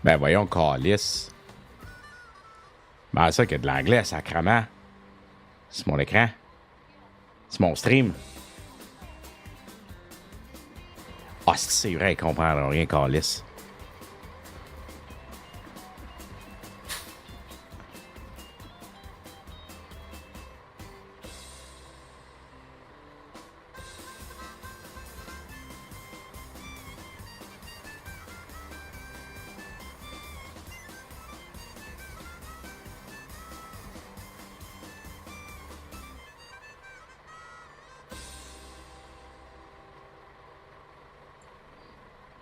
Ben voyons, calice. Ben ça qu'il y a de l'anglais, sacrement. C'est mon écran. C'est mon stream. Ah, c'est vrai, ils comprennent rien, calice.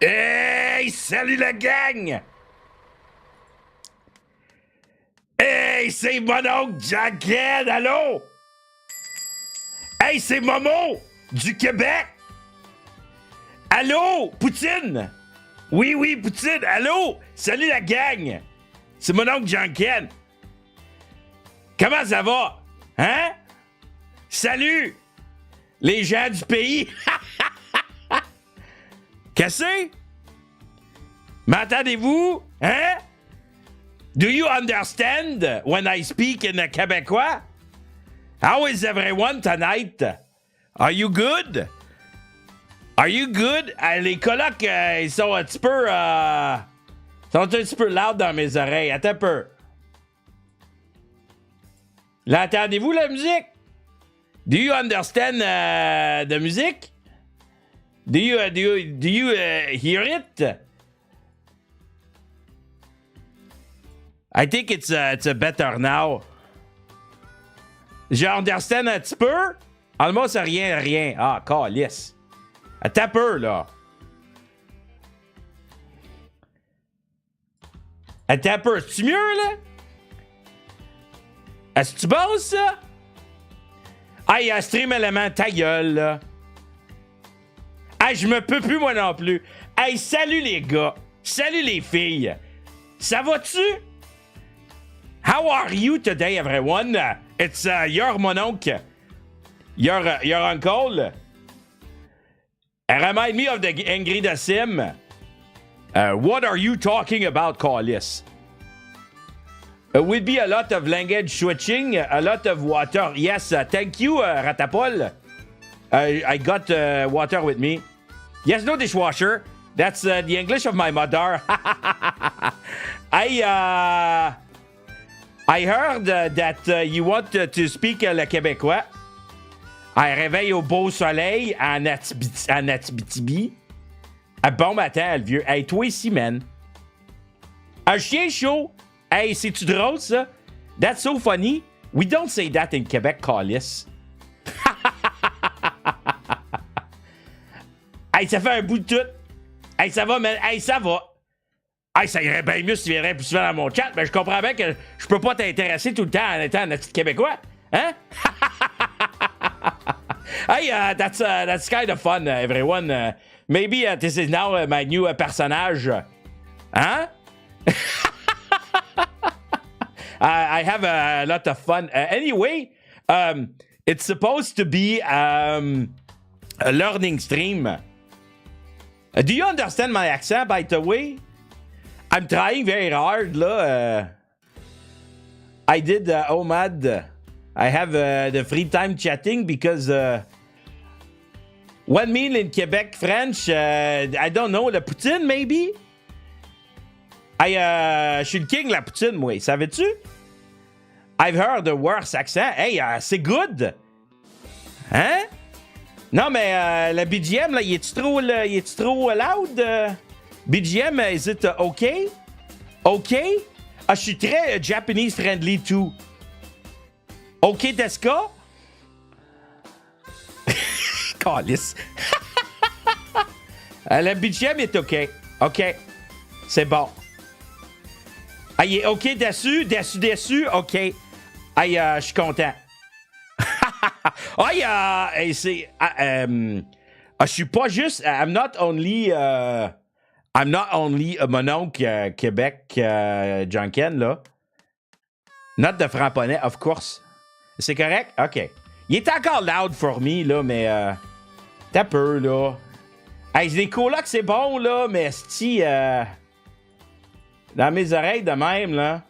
Hey, salut la gang! Hey, c'est mon oncle Janken, allô? Hey, c'est Momo du Québec! Allô, Poutine? Oui, oui, Poutine, allô? Salut la gang! C'est mon oncle Janken. Comment ça va? Hein? Salut! Les gens du pays! Qu'est-ce que? M'entendez-vous? Hein? Do you understand when I speak in Québécois? How is everyone tonight? Are you good? Are you good? Les colocs, ils sont un petit peu... sont un petit peu loud dans mes oreilles. Attends un peu. L'entendez-vous, la musique? Do you understand the music? Do you hear it? I think it's better now. Je understand un petit peu. Almost rien. Ah, calice. Attends un peu, là. Attends un peu. C'est-tu mieux, là? Est-ce que tu bosses, ça? Hey, stream élément, ta gueule, là. Hey, je me peux plus, moi non plus. Hey, salut les gars. Salut les filles. Ça va-tu? How are you today, everyone? It's your mononcle. Your uncle. Remind me of the Angry the Sim. What are you talking about, Callis? Will be a lot of language switching, a lot of water. Yes, thank you, Ratapol. I got water with me. Yes, no dishwasher. That's the English of my mother. I heard that you want to speak le québécois. I réveille au beau soleil en Abitibi. Bon matin, le vieux. Hey, toi ici, man. Un chien chaud. Hey, c'est-tu drôle, ça? That's so funny. We don't say that in Québec, Callis. Hey, ça fait un bout de tout. Hey, ça va, man. Hey, ça va. Hey, ça irait bien mieux si tu viendrais plus souvent dans mon chat, mais je comprends bien que je peux pas t'intéresser tout le temps en étant un petit Québécois. Hein? Hey, that's kind of fun, everyone. Maybe this is now my new personnage. Hein? I have a lot of fun. Anyway, it's supposed to be a learning stream. Do you understand my accent, by the way? I'm trying very hard, là. I did OMAD. I have the free time chatting because 1 meal in Quebec French, I don't know, la poutine, maybe? Je suis le king, la poutine, moi. Savais-tu? I've heard the worst accent. Hey, c'est good. Hein? Non, mais le BGM, là, il est-tu trop loud? BGM, is it okay? Okay? Ah, je suis très Japanese friendly, too. OK, Tesca? Calice. Le BGM est OK. OK. C'est bon. Ah, il est OK, déçu, OK. Aïe, je suis content. Aïe, c'est... je suis pas juste... I'm not only mon oncle Québec Janken, là. Note de framponnet, of course. C'est correct? OK. Il est encore loud for me, là, mais... t'as peu, là. Hey, les colocs, c'est bon, là, mais si... dans mes oreilles de même, là.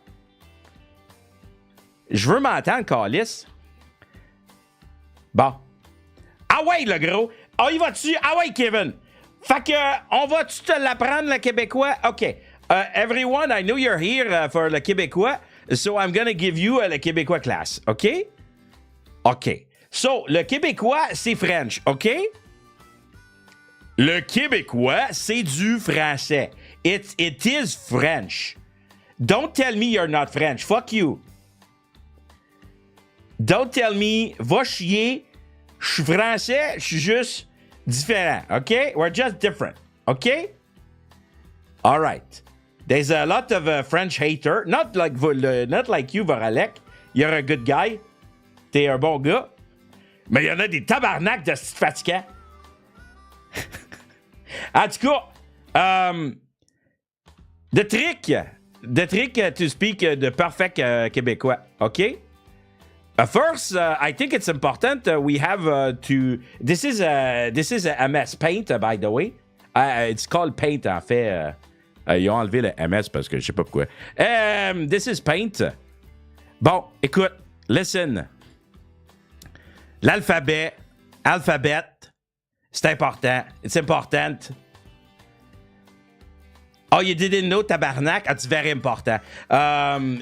Je veux m'entendre, calice. Bon. Ah ouais, le gros. Ah, il va-tu? Ah ouais, Kevin. Fait que, on va-tu te l'apprendre, le québécois? OK. Everyone, I know you're here for le québécois, so I'm gonna give you le québécois class. OK? OK. So, le québécois, c'est French. OK? Le québécois, c'est du français. It is French. Don't tell me you're not French. Fuck you. Don't tell me, va chier. Je suis français, je suis juste différent. OK? We're just different. OK? All right. There's a lot of French haters. Not like you, Voralek. You're a good guy. T'es un bon gars. Mais il y en a des tabarnaks de fatigants. En tout cas, the trick to speak the perfect québécois. OK? First, I think it's important we have to. This is a MS Paint, by the way. It's called Paint, en fait. Ils ont enlevé le MS parce que je sais pas pourquoi. This is Paint. Bon, écoute, listen. L'alphabet, c'est important. It's important. Oh, you didn't know, tabarnak? It's very important.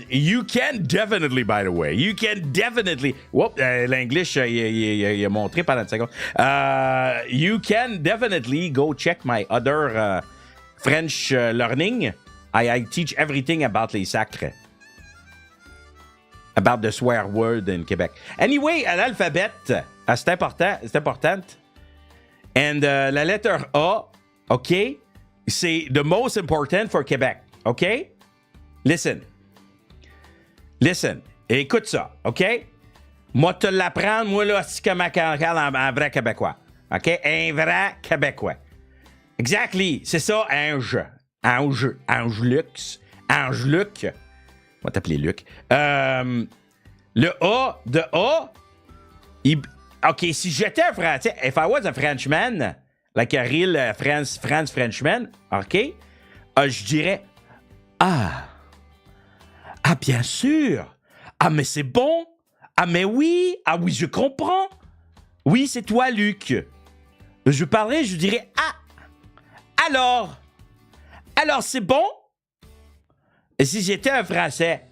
You can definitely, by the way, Whoop, l'English, il a montré pendant une seconde. You can definitely go check my other French learning. I teach everything about les sacres. About the swear word in Québec. Anyway, l'alphabet, c'est important. And la lettre A, OK? C'est the most important for Québec. OK? Listen. Écoute ça. OK? Moi, te l'apprendre, moi, là, c'est comme en vrai québécois. OK? Un vrai québécois. Exactly. C'est ça, Ange. Angeluc. On va t'appeler Luc. Le A de A, OK, si j'étais un Français, if I was a Frenchman, like a real Frenchman, OK, je dirais Ah, bien sûr. Ah, mais c'est bon. Ah, mais oui. Ah, oui, je comprends. Oui, c'est toi, Luc. Je parlerais, je dirais Ah, alors, c'est bon? Et si j'étais un Français,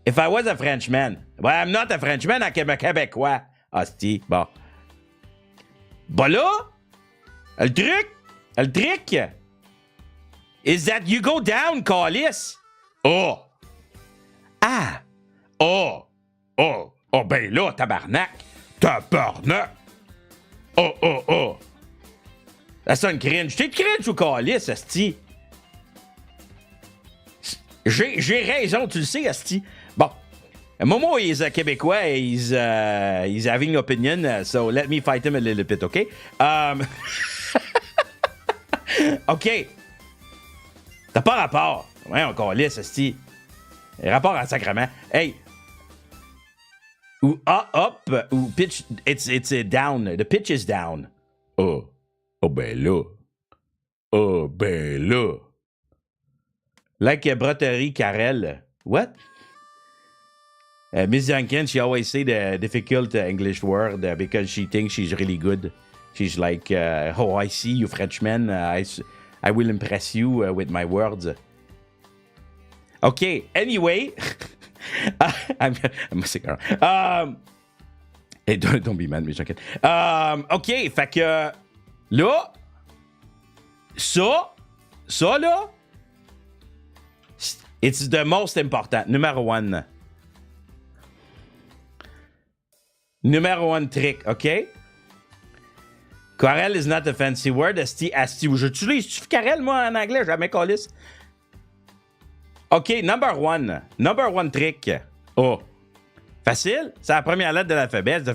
if I was a Frenchman, well, I'm not a Frenchman, I'm a Québécois. Hostie, bon. Bon là, le truc, is that you go down, calice. Oh, ben là, tabarnak. Oh. Ça sonne cringe. T'es cringe ou calice, hostie? J'ai raison, tu le sais, asti. Bon. Momo is a Québécois, he's having opinion, so let me fight him a little bit, OK? OK. T'as pas rapport. Ouais, on calisse, asti. Rapport à sacrement. Hey. Ou up, ou pitch, it's down. The pitch is down. Oh ben là. Like Brotterie Carrel. What? Miss Janken, she always say the difficult English word because she thinks she's really good. She's like, oh, I see you Frenchman. I will impress you with my words. Okay, anyway. I'm sick. Hey, don't be mad, Miss Janken. OK, fait que là, ça là, it's the most important. Number one trick, OK? Carel is not a fancy word. Asti, j'utilise Carel, moi, en anglais, jamais calice. OK, number one trick. Oh. Facile? C'est la première lettre de l'alphabet. C'est the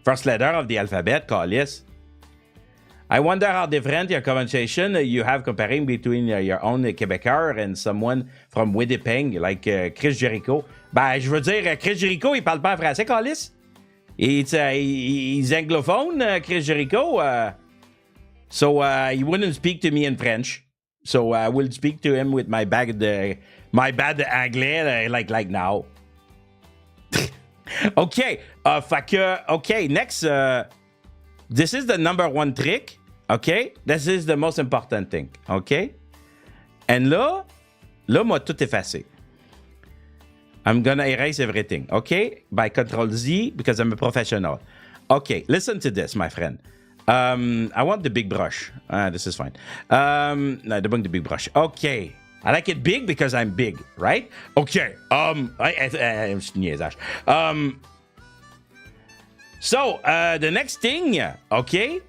first letter of the alphabet, calice. I wonder how different your conversation you have comparing between your own Québécois and someone from Winnipeg, like Chris Jericho. Ben, je veux dire, Chris Jericho, il parle pas en français, calice. He's anglophone, Chris Jericho. So he wouldn't speak to me in French. So I will speak to him with my bad anglais like now. OK. Fait que, OK, next. This is the number one trick. OK? This is the most important thing. OK? And là, moi, tout effacé. I'm gonna erase everything. OK? By Control Z, because I'm a professional. OK, listen to this, my friend. I want the big brush. This is fine. No, the big brush. OK. I like it big because I'm big, right? OK. So, the next thing, OK?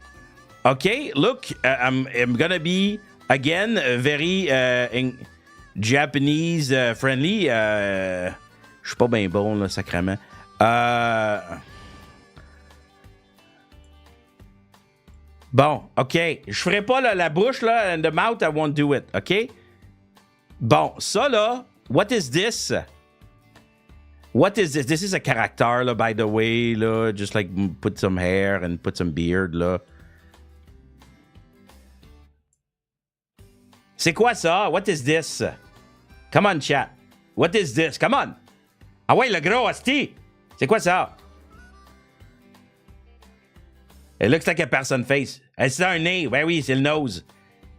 OK, look, I'm gonna be, again, very Japanese friendly. Je suis pas bien bon, là, sacrément. Bon, OK. Je ferai pas la bouche, là, and the mouth, I won't do it, OK? Bon, ça, là, what is this? What is this? This is a character, là, by the way, là. Just like put some hair and put some beard, là. C'est quoi ça? What is this? Come on, chat. What is this? Come on. Ah ouais, le gros, asti. C'est quoi ça? It looks like a person face. C'est un nez. Ben oui, c'est le nose.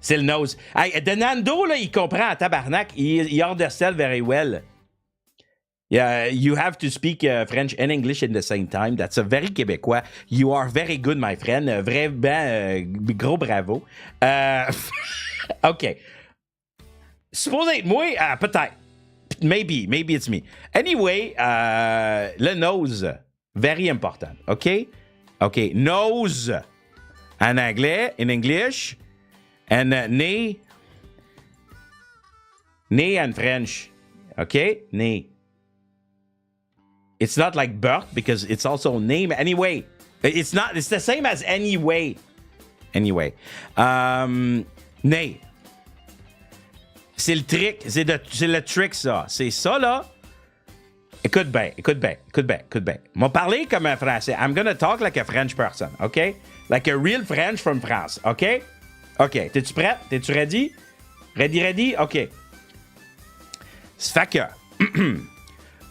C'est le nose. Hey, Denando, là, il comprend en tabarnak. Il understand very well. Yeah, you have to speak French and English in the same time. That's a very Québécois. You are very good, my friend. Vraiment, gros bravo. OK. Supposé être moi, peut-être. Maybe it's me. Anyway, le nose, very important. OK? OK. Nose en anglais, in English. And nez en French. OK? Nez. It's not like birth because it's also name. Anyway, it's the same as anyway. Anyway. Nez. C'est le trick. C'est le trick, ça. C'est ça, là. Écoute bien. M'en parler comme un Français. I'm gonna talk like a French person, OK? Like a real French from France, OK? OK. T'es-tu prêt? T'es-tu ready? Ready? OK. Ça fait que...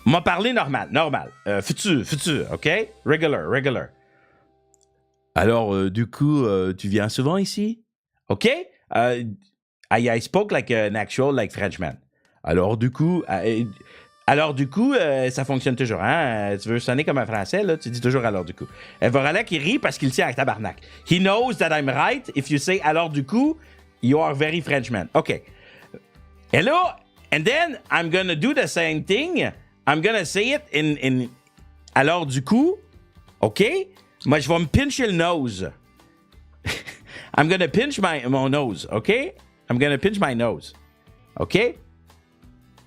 M'en parler normal. Futur, OK? Regular. Alors, du coup, tu viens souvent ici? OK? I spoke like an actual like Frenchman. Alors du coup, ça fonctionne toujours, hein? Tu veux sonner comme un Français, là? Tu dis toujours alors du coup. Voralek, il rit parce qu'il tient à tabarnak. He knows that I'm right. If you say alors du coup, you are very Frenchman. OK. Hello, and then I'm gonna do the same thing. I'm gonna say it in alors du coup, OK? Moi, je vais me pincher le nose. I'm gonna pinch mon nose, OK? I'm gonna pinch my nose. OK?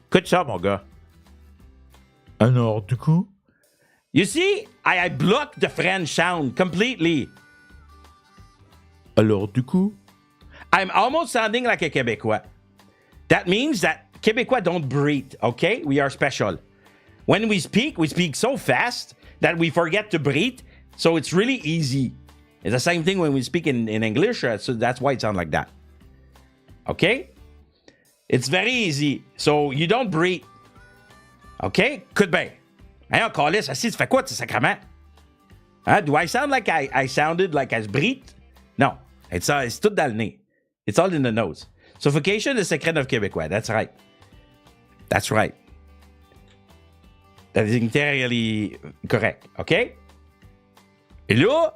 Écoute ça, mon gars. Alors, du coup? You see, I blocked the French sound completely. Alors, du coup? I'm almost sounding like a Québécois. That means that Québécois don't breathe, OK? We are special. When we speak so fast that we forget to breathe, so it's really easy. It's the same thing when we speak in English, so that's why it sounds like that. OK? It's very easy. So you don't breathe. OK? Écoute bien. Hein, encore là, ça, tu fais quoi, tu sacrement? Hein? Do I sound like I sounded like I breathed? Non. C'est tout dans le nez. It's all in the nose. Suffocation is secret of Québécois. That's right. That is entirely correct. OK? Et là,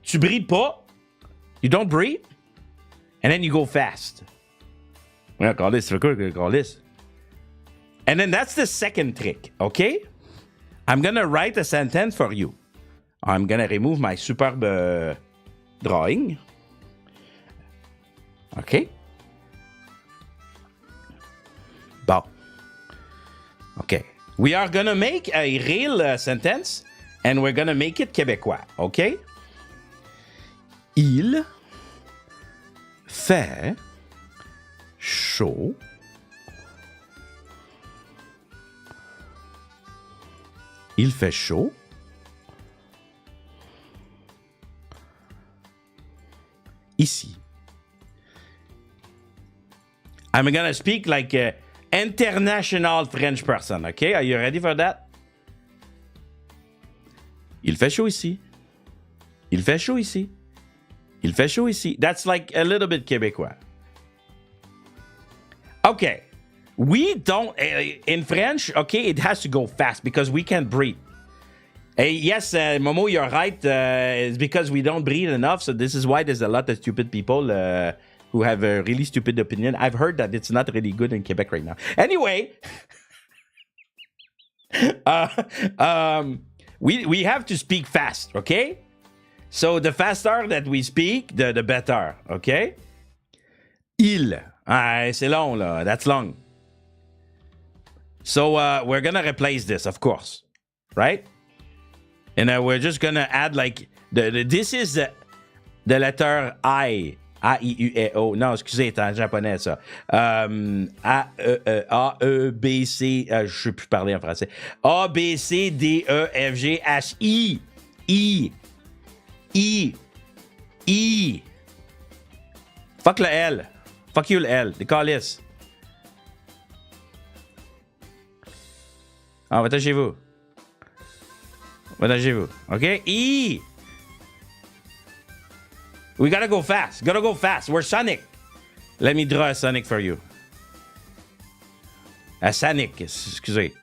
tu brilles pas. You don't breathe. And then you go fast. Well, call this. And then that's the second trick, okay? I'm gonna write a sentence for you. I'm gonna remove my superb drawing. Okay? Bon. Okay. We are gonna make a real sentence, and we're gonna make it Québécois, okay? Il fait chaud Il fait chaud ici. I'm gonna speak like an international French person, okay? Are you ready for that? Il fait chaud ici. Il fait chaud ici. Il fait chaud ici. That's like a little bit Québécois. Okay. We don't, in French, okay, it has to go fast because we can't breathe. Yes, Momo, you're right. It's because we don't breathe enough. So this is why there's a lot of stupid people who have a really stupid opinion. I've heard that it's not really good in Quebec right now. Anyway, we have to speak fast, okay? So the faster that we speak, the better, okay? Il. C'est long, là. That's long. So we're going to replace this, of course, right? And we're just going to add like, this is the letter I. A-I-U-E-O. Non, excusez, c'est en japonais, ça. A-E-B-C. Je ne sais plus parler en français. A-B-C-D-E-F-G-H-I. I. I. I. Fuck le L. Fuck you le L. Des calices. Ah, va-t'en chez vous. Va-t'en chez vous. OK? I. We gotta go fast. Gotta go fast. We're Sonic. Let me draw a Sonic for you. A Sonic. Excusez.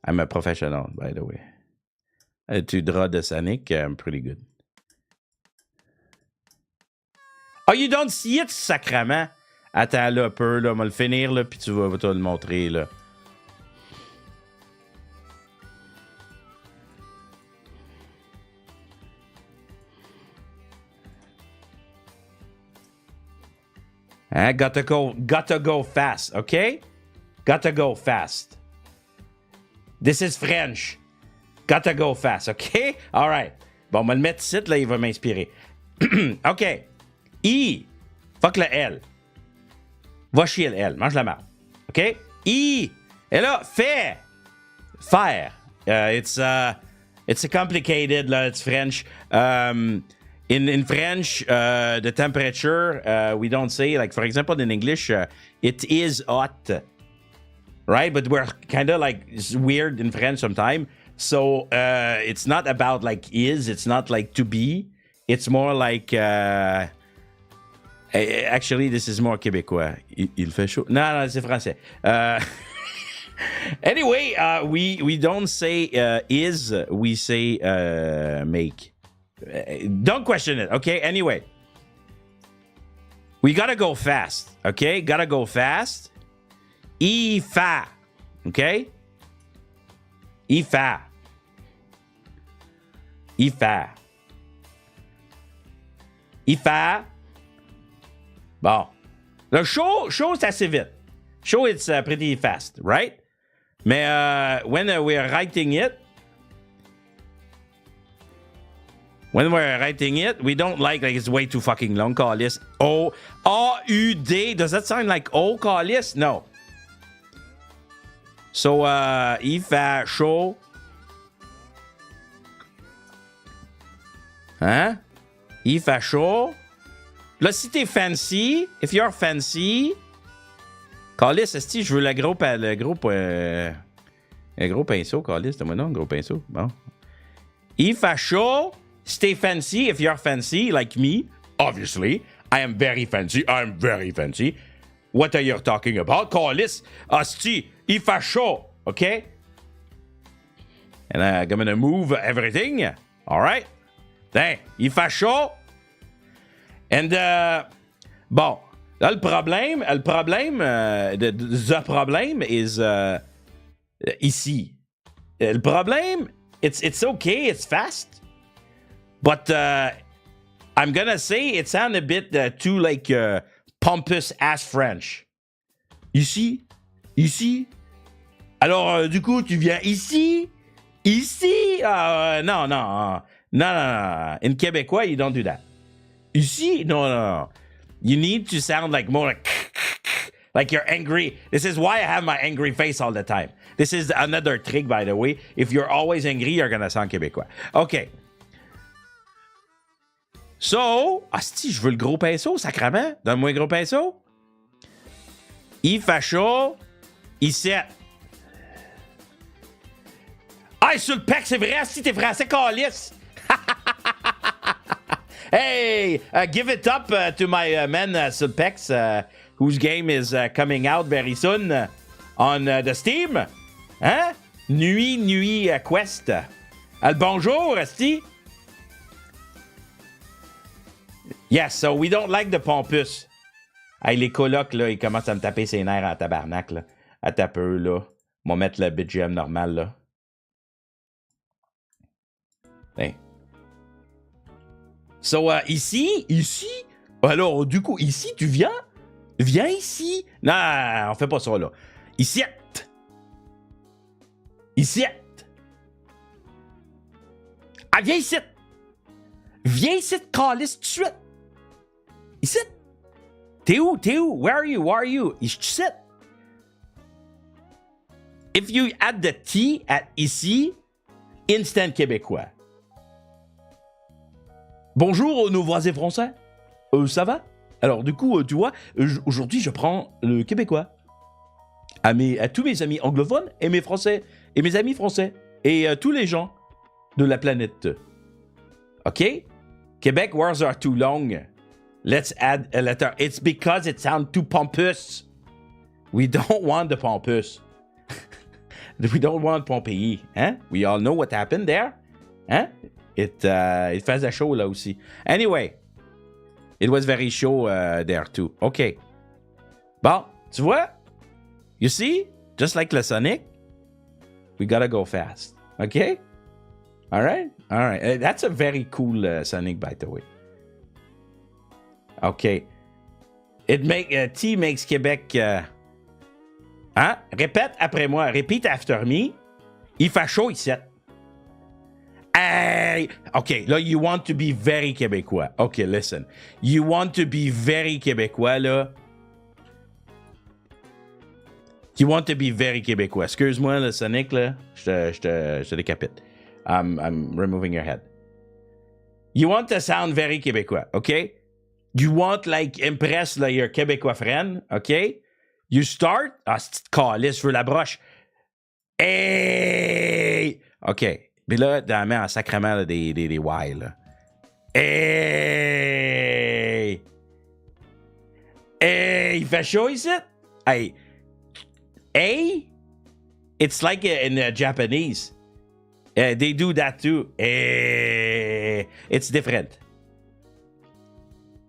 I'm a professional, by the way. Tu draw the Sonic, I'm pretty good. Oh, you don't see it, sacrement? Attends là un peu, là, on va le finir, là, puis tu vas te le montrer, là. Hein? Gotta go fast, okay? Gotta go fast. This is French. Gotta go fast, okay? All right. Bon, on va le mettre ici, là, il va m'inspirer. OK. I. Fuck le L. Va chier le L. Mange la marde. OK? I. Et là, fait. Faire. It's complicated, là. It's French. In French, the temperature, we don't say, like, for example, in English, it is hot. Right? But we're kind of like, it's weird in French sometimes. So, it's not about, like, is. It's not like to be. It's more like... Actually, this is more Québécois. Il fait chaud. Non, c'est français. Anyway, we don't say is, we say make. Don't question it, okay? Anyway. We gotta go fast, okay? Gotta go fast. Fa, okay? Fa. Fa. Fa. Bon. Le show, c'est assez vite. Show, it's pretty fast, right? Mais when we're writing it, we don't like it's way too fucking long, calice. O, A-U-D. Does that sound like O, calice? No. So, Ifa, show. Hein? Ifa, show. Là, si t'es fancy, if you're fancy, calice, esti, je veux le gros pinceau, calice, donne-moi non, un gros pinceau. Bon. If I show, stay fancy, if you're fancy, like me, obviously, I am very fancy, I'm very fancy. What are you talking about? Calice, esti, if I show, okay? And I'm gonna move everything, all right? Then, if I show, and, bon, là, le problème is ici. Le problème, it's okay, it's fast, but I'm gonna say it sounds a bit too, like, pompous as French. Ici? Alors, du coup, tu viens ici? Non. In Québécois, you don't do that. Ici? No. You need to sound like more like you're angry. This is why I have my angry face all the time. This is another trick, by the way. If you're always angry, you're gonna sound Québécois. Okay. So, si je veux le gros pinceau, sacrement. Donne-moi un gros pinceau. Il fait chaud. Ici. Ah, sur le pec, c'est vrai, si t'es français, calice. Hey, give it up to my man sur le pecs, whose game is coming out very soon on the Steam. Hein? Nuit Quest. Bonjour, Asti. Yes, so we don't like the pompous. Hey, les colocs, là, ils commencent à me taper ses nerfs en tabarnak, là. Attends un peu, là. On va mettre le BGM normal, là. Hey. So, ici, alors, du coup, ici, tu viens? Viens ici. Non, on fait pas ça, là. Ici. Ah, viens ici. Viens ici, calice, tout de suite. Ici. T'es où? Where are you? Ici. If you add the T at ici, instant québécois. Bonjour, nos voisins français. Ça va? Alors, du coup, tu vois, aujourd'hui, je prends le québécois. À tous mes amis anglophones et mes français, et mes amis français, et tous les gens de la planète. OK? Québec words are too long. Let's add a letter. It's because it sounds too pompous. We don't want the pompous. We don't want Pompéi. Hein? We all know what happened there. Hein? It faisait chaud là aussi. Anyway, it was very show there too. OK. Bon, tu vois? You see? Just like le Sonic, we gotta go fast. OK? All right? That's a very cool Sonic, by the way. OK. T makes Québec... Hein? Répète après moi. Repeat after me. Il fait chaud ici. Hey! OK, là, you want to be very québécois. OK, listen. You want to be very québécois, là. You want to be very québécois. Excuse-moi, le Sonic, là. Je te décapite. I'm removing your head. You want to sound very québécois, OK? You want, like, impress like, your québécois friend, OK? You start... Ah, c'est calice, je veux la broche. Hey! OK. Mais là, dans la main en sacrement là, des Y, là. Hey! Hey! Il fait chaud ici? Hey! Hey! It's like in Japanese. They do that too. Hey! It's different.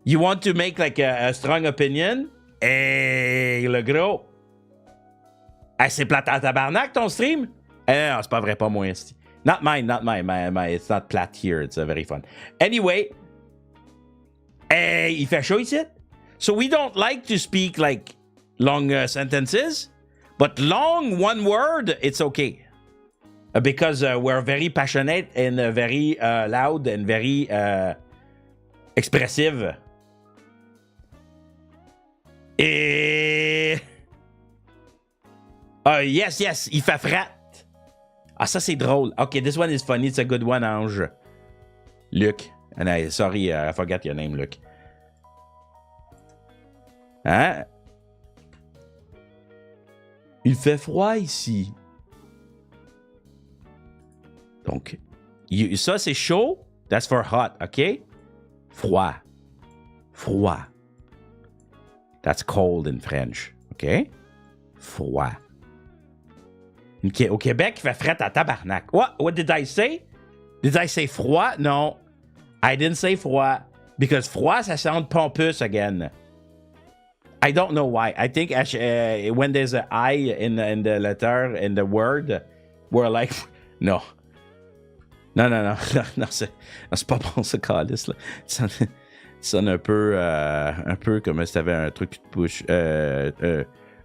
You want to make like a strong opinion? Hey! Le gros! Hey, c'est plate en tabarnak ton stream? Non, c'est pas vrai, pas moi. Not mine. It's not plat here. It's very fun. Anyway. Hey, il fait chaud ici. So we don't like to speak like long sentences. But long one word, it's okay. Because we're very passionate and very loud and very expressive. Et... yes, il fait frat. Ah, ça, c'est drôle. OK, this one is funny. It's a good one, Ange. Luc. Sorry, I forgot your name, Luc. Hein? Il fait froid ici. Donc, ça, c'est chaud. That's for hot, OK? Froid. That's cold in French, OK? Froid. Au Québec, il fait fret à tabarnak. What did I say? Did I say froid? No. I didn't say froid. Because froid, ça sound pompous again. I don't know why. I think when there's an I in the letter, in the word, we're like, no. Non, c'est pas bon ce calice là. Ça sonne un peu comme si t'avais un truc de bouche.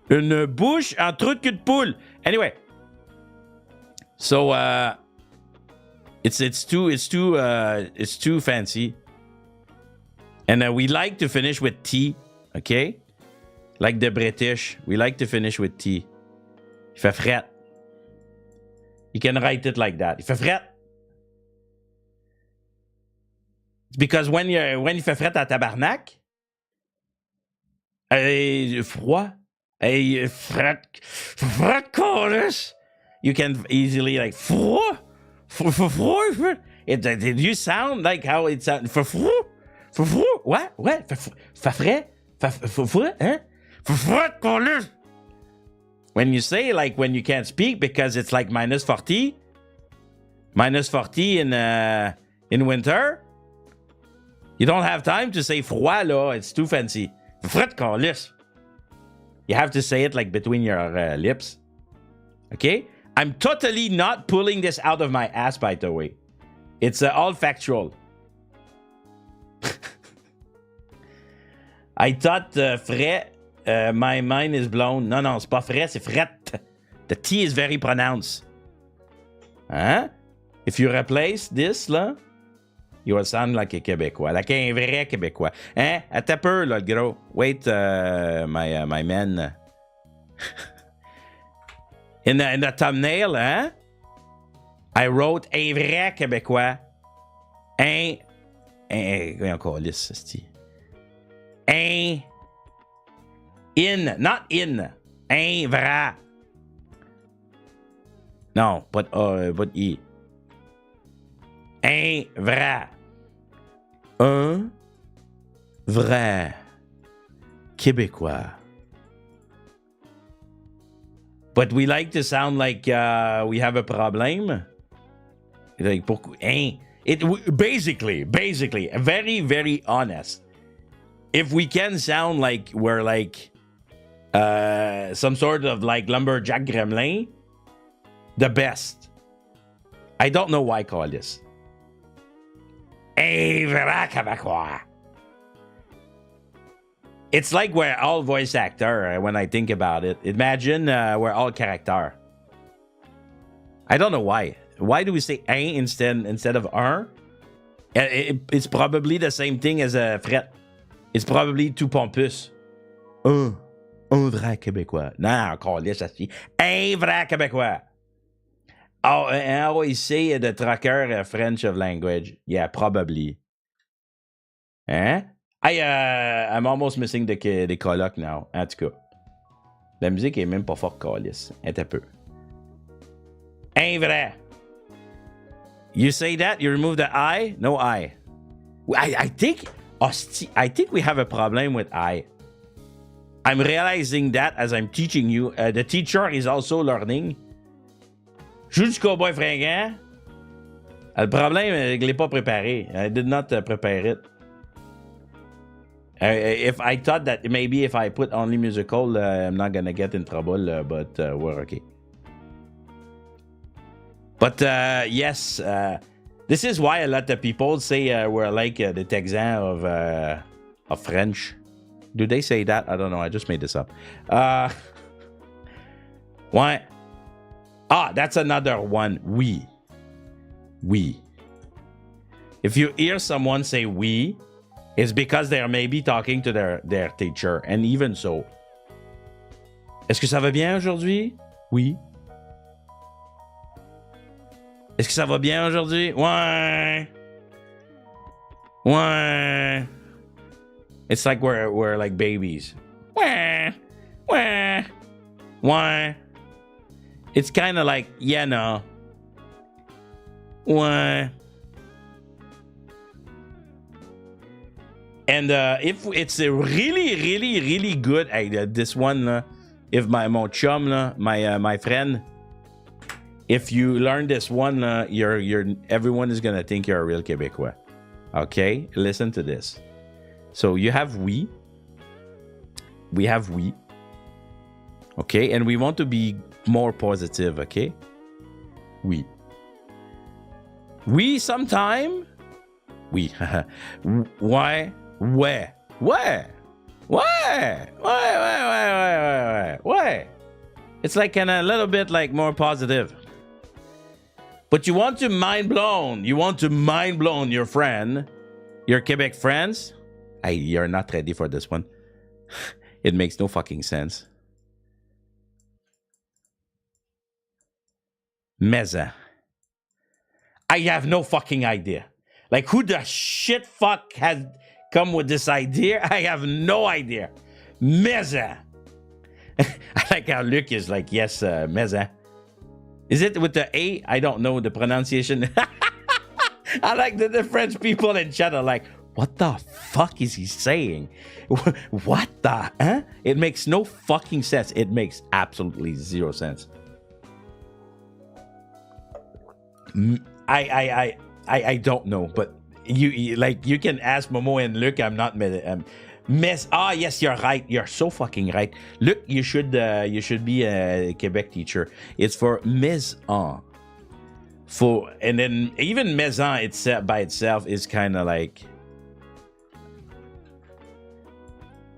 Une bouche, un truc de poule. Anyway. So it's too fancy. And we like to finish with T, okay? Like the British, we like to finish with T. Il fait fret. You can write it like that. Il fait fret. Because when il fait fret à tabarnak, froid, fret, chorus, you can easily like froid. Did you sound like how it sounds? What? Frais? Hein? When you say like when you can't speak because it's like minus 40 in winter, you don't have time to say froid là. It's too fancy. You have to say it like between your lips. Okay? I'm totally not pulling this out of my ass, by the way. It's all factual. I thought frais, my mind is blown. Non, c'est pas frais, c'est fret. The T is very pronounced. Hein? If you replace this, là, you will sound like a Québécois. Like un vrai Québécois. Hein? Attends un peu, là, le gros. Wait, my man. In the thumbnail, hein? I wrote un vrai Québécois. Encore lisse, c'est not in. Un vrai. Non, pas I. Un vrai. Un vrai Québécois. But we like to sound like we have a problem. Like, basically, very, very honest. If we can sound like we're like some sort of like lumberjack gremlin, the best. I don't know why I call this. VRA Québécois. It's like we're all voice actor when I think about it. Imagine we're all character. I don't know why. Why do we say un instead of un? It's probably the same thing as a fret. It's probably too pompous. Un vrai Québécois. Non, encore là, ça se dit. Un vrai Québécois. Oh, and I always say the trucker French of language. Yeah, probably. Hein? I'm almost missing the colocs now. En tout cas. La musique est même pas fort calice. Un peu. Un vrai. You say that, you remove the I, no I. I think we have a problem with I. I'm realizing that as I'm teaching you. The teacher is also learning. Joue du cowboy fringant. Le problème, je ne l'ai pas préparé. I did not prepare it. If I thought that maybe if I put only musical, I'm not gonna get in trouble, but we're okay. But yes, this is why a lot of people say we're like the Texans of French. Do they say that? I don't know. I just made this up. What? Ah, that's another one. Oui. If you hear someone say oui, it's because they're maybe talking to their teacher. And even so. Est-ce que ça va bien aujourd'hui? Oui. Est-ce que ça va bien aujourd'hui? Ouais. It's like we're like babies. Ouais. It's kind of like, yeah, no. Ouais. And if it's a really good, this one, if mon chum, my friend, if you learn this one, everyone is gonna think you're a real Québécois. Okay, listen to this. So you have we have we. Okay, and we want to be more positive. Okay, we sometime we why. Where? It's like a little bit like more positive. But you want to mind blown. You want to mind blown your friend, your Quebec friends. You're not ready for this one. It makes no fucking sense. Meza. I have no fucking idea. Like, who the shit fuck has come with this idea? I have no idea. Meza. I like how Luc is like, yes, meza. Is it with the A? I don't know the pronunciation. I like that the French people in chat are like, what the fuck is he saying? What the? Huh? It makes no fucking sense. It makes absolutely zero sense. I don't know, but you like you can ask Momo and Luc. I'm not mess. Ah, yes, you're right. You're so fucking right. Luc, you should be a Quebec teacher. It's for maison. For and then even maison itself by itself is kind of like.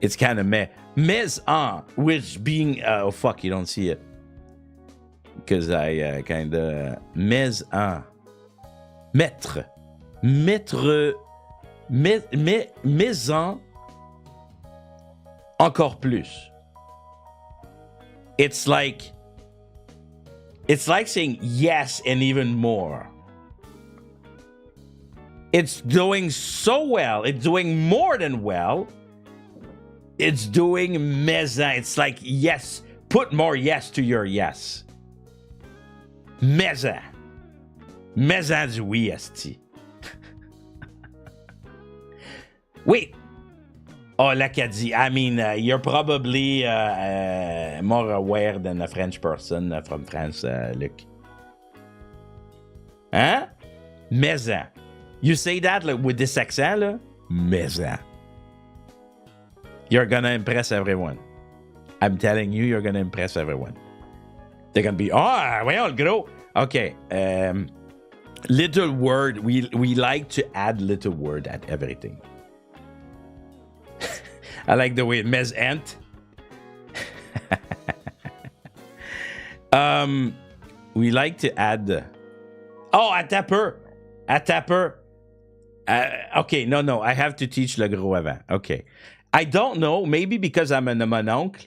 It's kind of maison, which being oh fuck, you don't see it because I kind of maison, maître, maison, encore plus. It's like saying yes and even more. It's doing so well. It's doing more than well. It's doing maison. It's like yes. Put more yes to your yes. Maison. Maison du oui, esti. Wait. Oh, l'Acadie. I mean, you're probably more aware than a French person from France, Luc. Hein? Maison. You say that like, with this accent, là? Maison. You're gonna impress everyone. I'm telling you, you're gonna impress everyone. They're gonna be, oh, voyons le gros. Okay. Little word. We like to add little word at everything. I like the way mes ent. We like to add. Oh, a tapper. A tapper. Okay, no. I have to teach le gros avant. Okay. I don't know. Maybe because I'm an mononcle.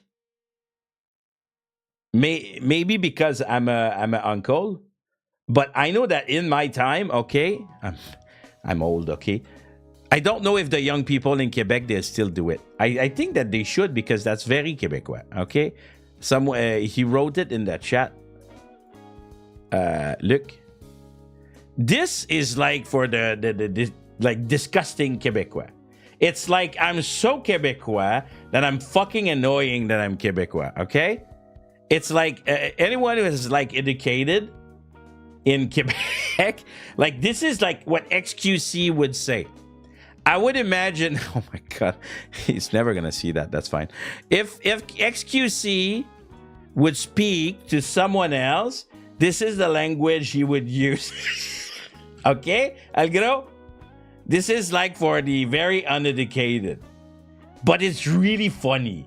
Maybe because I'm an uncle. But I know that in my time, okay, I'm old, okay. I don't know if the young people in Quebec, they still do it. I think that they should because that's very Québécois, okay? He wrote it in the chat. Look. This is like for the like disgusting Québécois. It's like I'm so Québécois that I'm fucking annoying that I'm Québécois, okay? It's like anyone who is like educated in Quebec, like this is like what XQC would say. I would imagine, oh my God, he's never gonna see that, that's fine. If XQC would speak to someone else, this is the language he would use. Okay, Algro? This is like for the very uneducated. But it's really funny.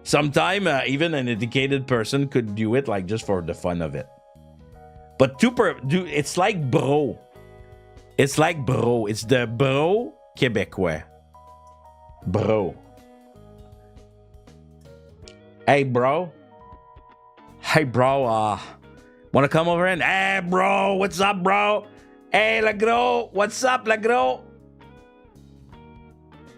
Sometimes even an educated person could do it like just for the fun of it. But it's like bro. It's like bro. It's the bro Québécois. Bro. Hey, bro. Hey, bro. Wanna come over and hey, bro, what's up, bro? Hey, le gros, what's up, le gros?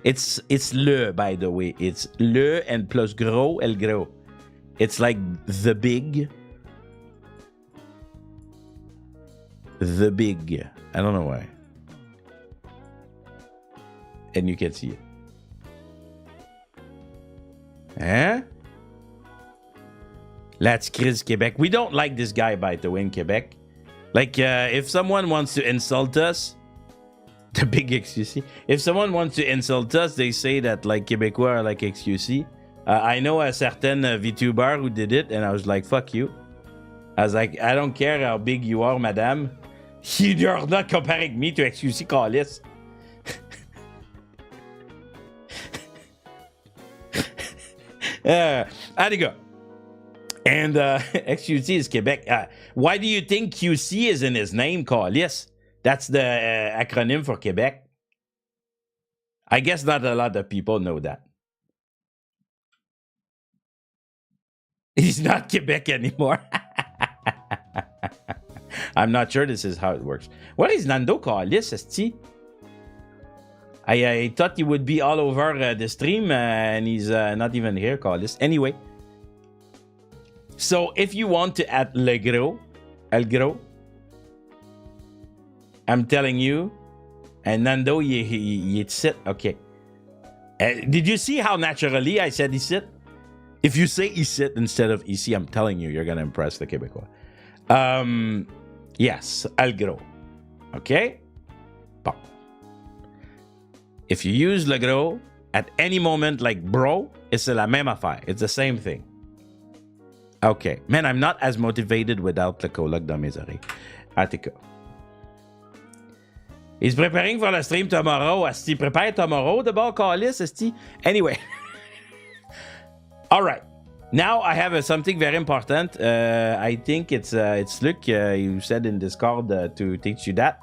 It's le, by the way. It's le and plus gros, el gros. It's like the big. The big. I don't know why. And you can see it. Huh? Let's Chris Quebec. We don't like this guy, by the way, in Quebec. Like, if someone wants to insult us, the big XQC. If someone wants to insult us, they say that, like, Québécois are like XQC. I know a certain VTuber who did it, and I was like, fuck you. I was like, I don't care how big you are, madame. You're not comparing me to XQC, Callis. How'd it go? And XQC is Quebec. Why do you think QC is in his name, Callis? That's the acronym for Quebec. I guess not a lot of people know that. He's not Quebec anymore. I'm not sure this is how it works. What is Nando Callis, esti? I thought he would be all over the stream, and he's not even here, Callis. Anyway, so if you want to add le gros, el gros, I'm telling you, and Nando, you sit. Okay. Did you see how naturally I said he sit? If you say he sit instead of ici, I'm telling you, you're going to impress the Québécois. Yes, el gros. Okay? Bon. If you use le gros at any moment like bro, it's la même affaire. It's the same thing. Okay. Man, I'm not as motivated without le coloc dans mes oreilles. Attica. He's preparing for the stream tomorrow. Asti, prepare tomorrow the ball callis, Asti. Anyway. All right. Now I have something very important. I think it's Luc. You said in Discord to teach you that.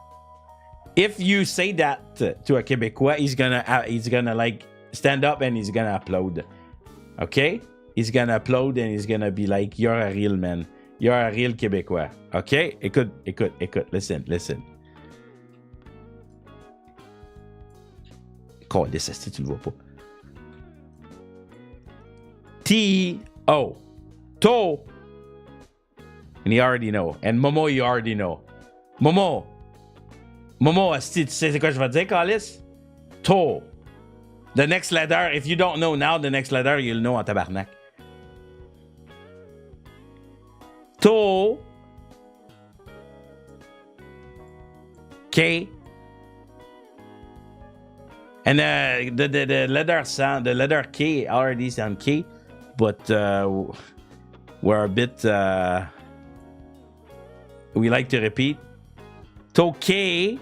If you say that to a Québécois, he's gonna like stand up and he's gonna applaud. Okay? He's gonna applaud and he's gonna be like, "You're a real man. You're a real Québécois." Okay? Écoute. Listen. Calisse, si tu le vois pas. T-O. To. And you already know. And Momo, you already know. Momo, asti, tu sais quoi je vais dire, Calisse? To. The next letter, if you don't know now, the next letter, you'll know en tabarnak. To. K. And the letter sound, the letter K already sound K, but we're a bit, we like to repeat. To K.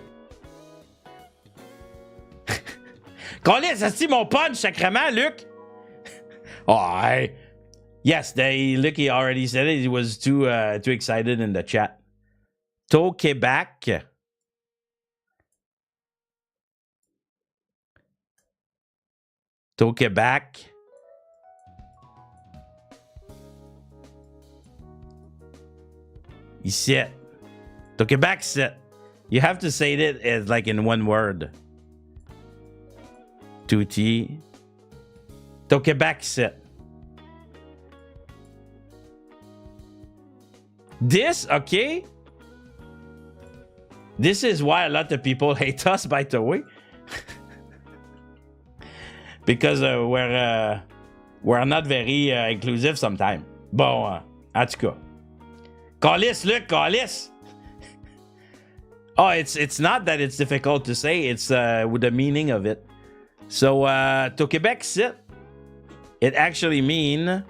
Colin, c'est mon punch, sacrément, Luc. Oh, yes, Luc, he already said it. He was too excited in the chat. To Québec. To Québec. Ici. To Québec, sit. You have to say it as like in one word. Tutti. To Québec, sit. This, okay? This is why a lot of people hate us, by the way. Because we're not very inclusive sometimes. Bon, en tout cas. Calisse, Luc, calisse! Oh, it's not that it's difficult to say. It's with the meaning of it. So, to Québec sit, it actually mean,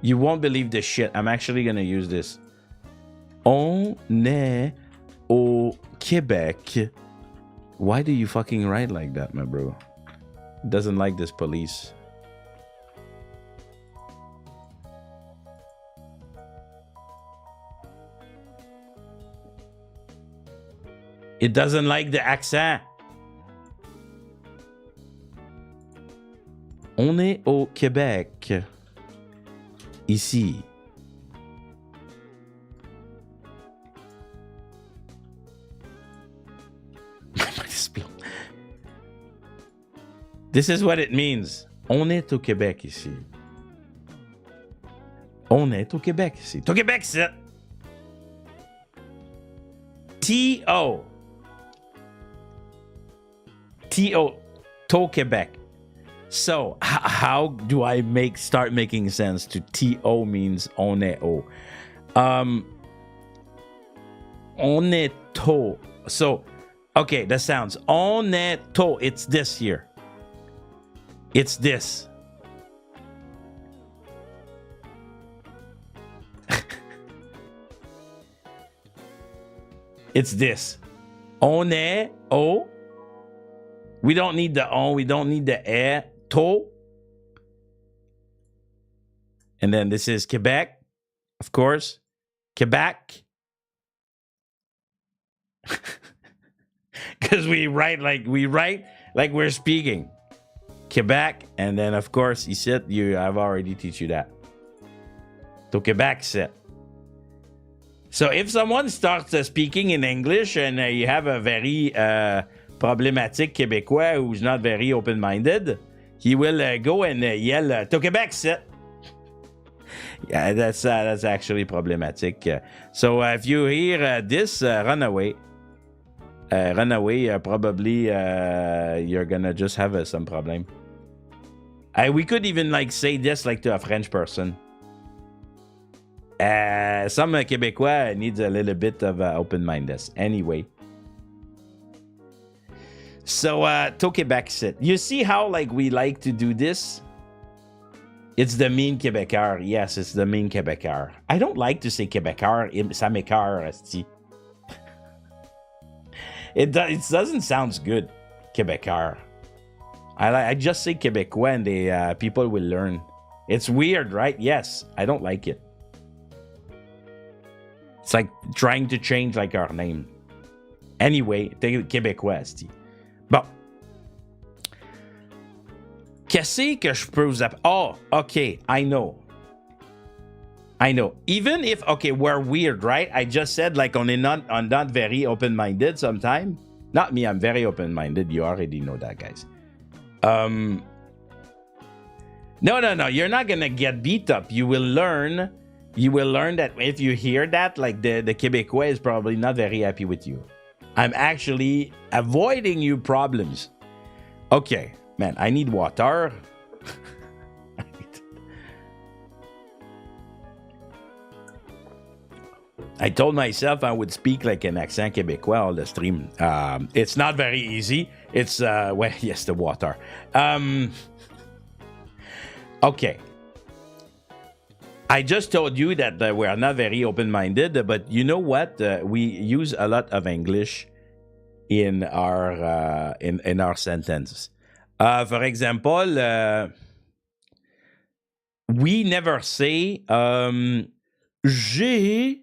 you won't believe this shit. I'm actually going to use this. On est au Québec. Why do you fucking write like that, my bro? Doesn't like this police. It doesn't like the accent. On est au Québec. Ici. This is what it means. On est au Québec ici. On est au Québec ici. Au Québec, c'est T-O. T-O. To Québec. So, how do I start making sense to T-O means on est au? On est to. So, okay, that sounds. On est to. It's this here. It's this. It's this. On est au. We don't need the on. We don't need the e. To. And then this is Quebec, of course. Quebec. Because we write like we're speaking. Quebec, and then of course ici, I've already teach you that. To Quebec sit. So if someone starts speaking in English and you have a very problematic Québécois who's not very open-minded, he will go and yell, "To Quebec, sit." Yeah, that's actually problematic. So if you hear this, run away. Run away. Probably you're gonna just have some problem. We could even like say this like to a French person. Some Québécois needs a little bit of open-mindedness. Anyway. So, to Québec sit. You see how like we like to do this? It's the mean Québécois. Yes, it's the mean Québécois. I don't like to say Québécois. Ça m'écoeure, esti. It doesn't sound good, Québécois. I just say Québécois and the people will learn. It's weird, right? Yes, I don't like it. It's like trying to change like our name. Anyway, Québécois, esti. Bon. Qu'est-ce que je peux vous appeler? Oh, okay, I know. Even if, okay, we're weird, right? I just said like on not very open-minded sometimes. Not me, I'm very open-minded. You already know that, guys. No. You're not gonna get beat up. You will learn that if you hear that, like the Québécois is probably not very happy with you. I'm actually avoiding you problems. Okay, man, I need water. I told myself I would speak like an accent Québécois all the stream. It's not very easy. It's, well, yes, the water. Okay. I just told you that we are not very open-minded, but you know what? We use a lot of English in our sentences. For example, we never say j'ai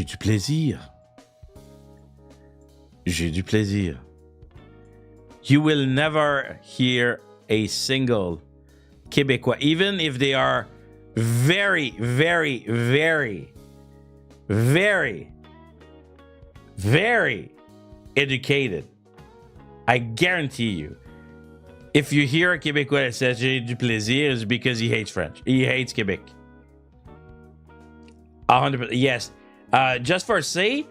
du plaisir. J'ai du plaisir. You will never hear a single Québécois, even if they are very, very, very, very, very educated. I guarantee you. If you hear a Québécois that says j'ai du plaisir, it's because he hates French. He hates Quebec. 100%. Yes. Just for say,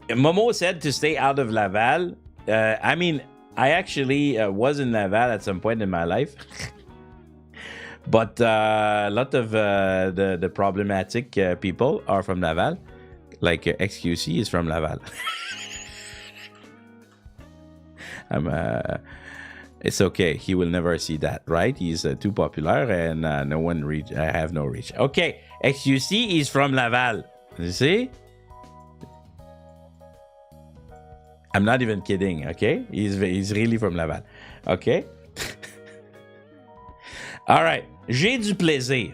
Momo said to stay out of Laval. I mean, I actually was in Laval at some point in my life. But a lot of the problematic people are from Laval. Like XQC is from Laval. It's okay. He will never see that, right? He's too popular and no one reach. I have no reach. Okay, XQC is from Laval. You see? I'm not even kidding, okay? He's really from Laval. Okay? All right. J'ai du plaisir.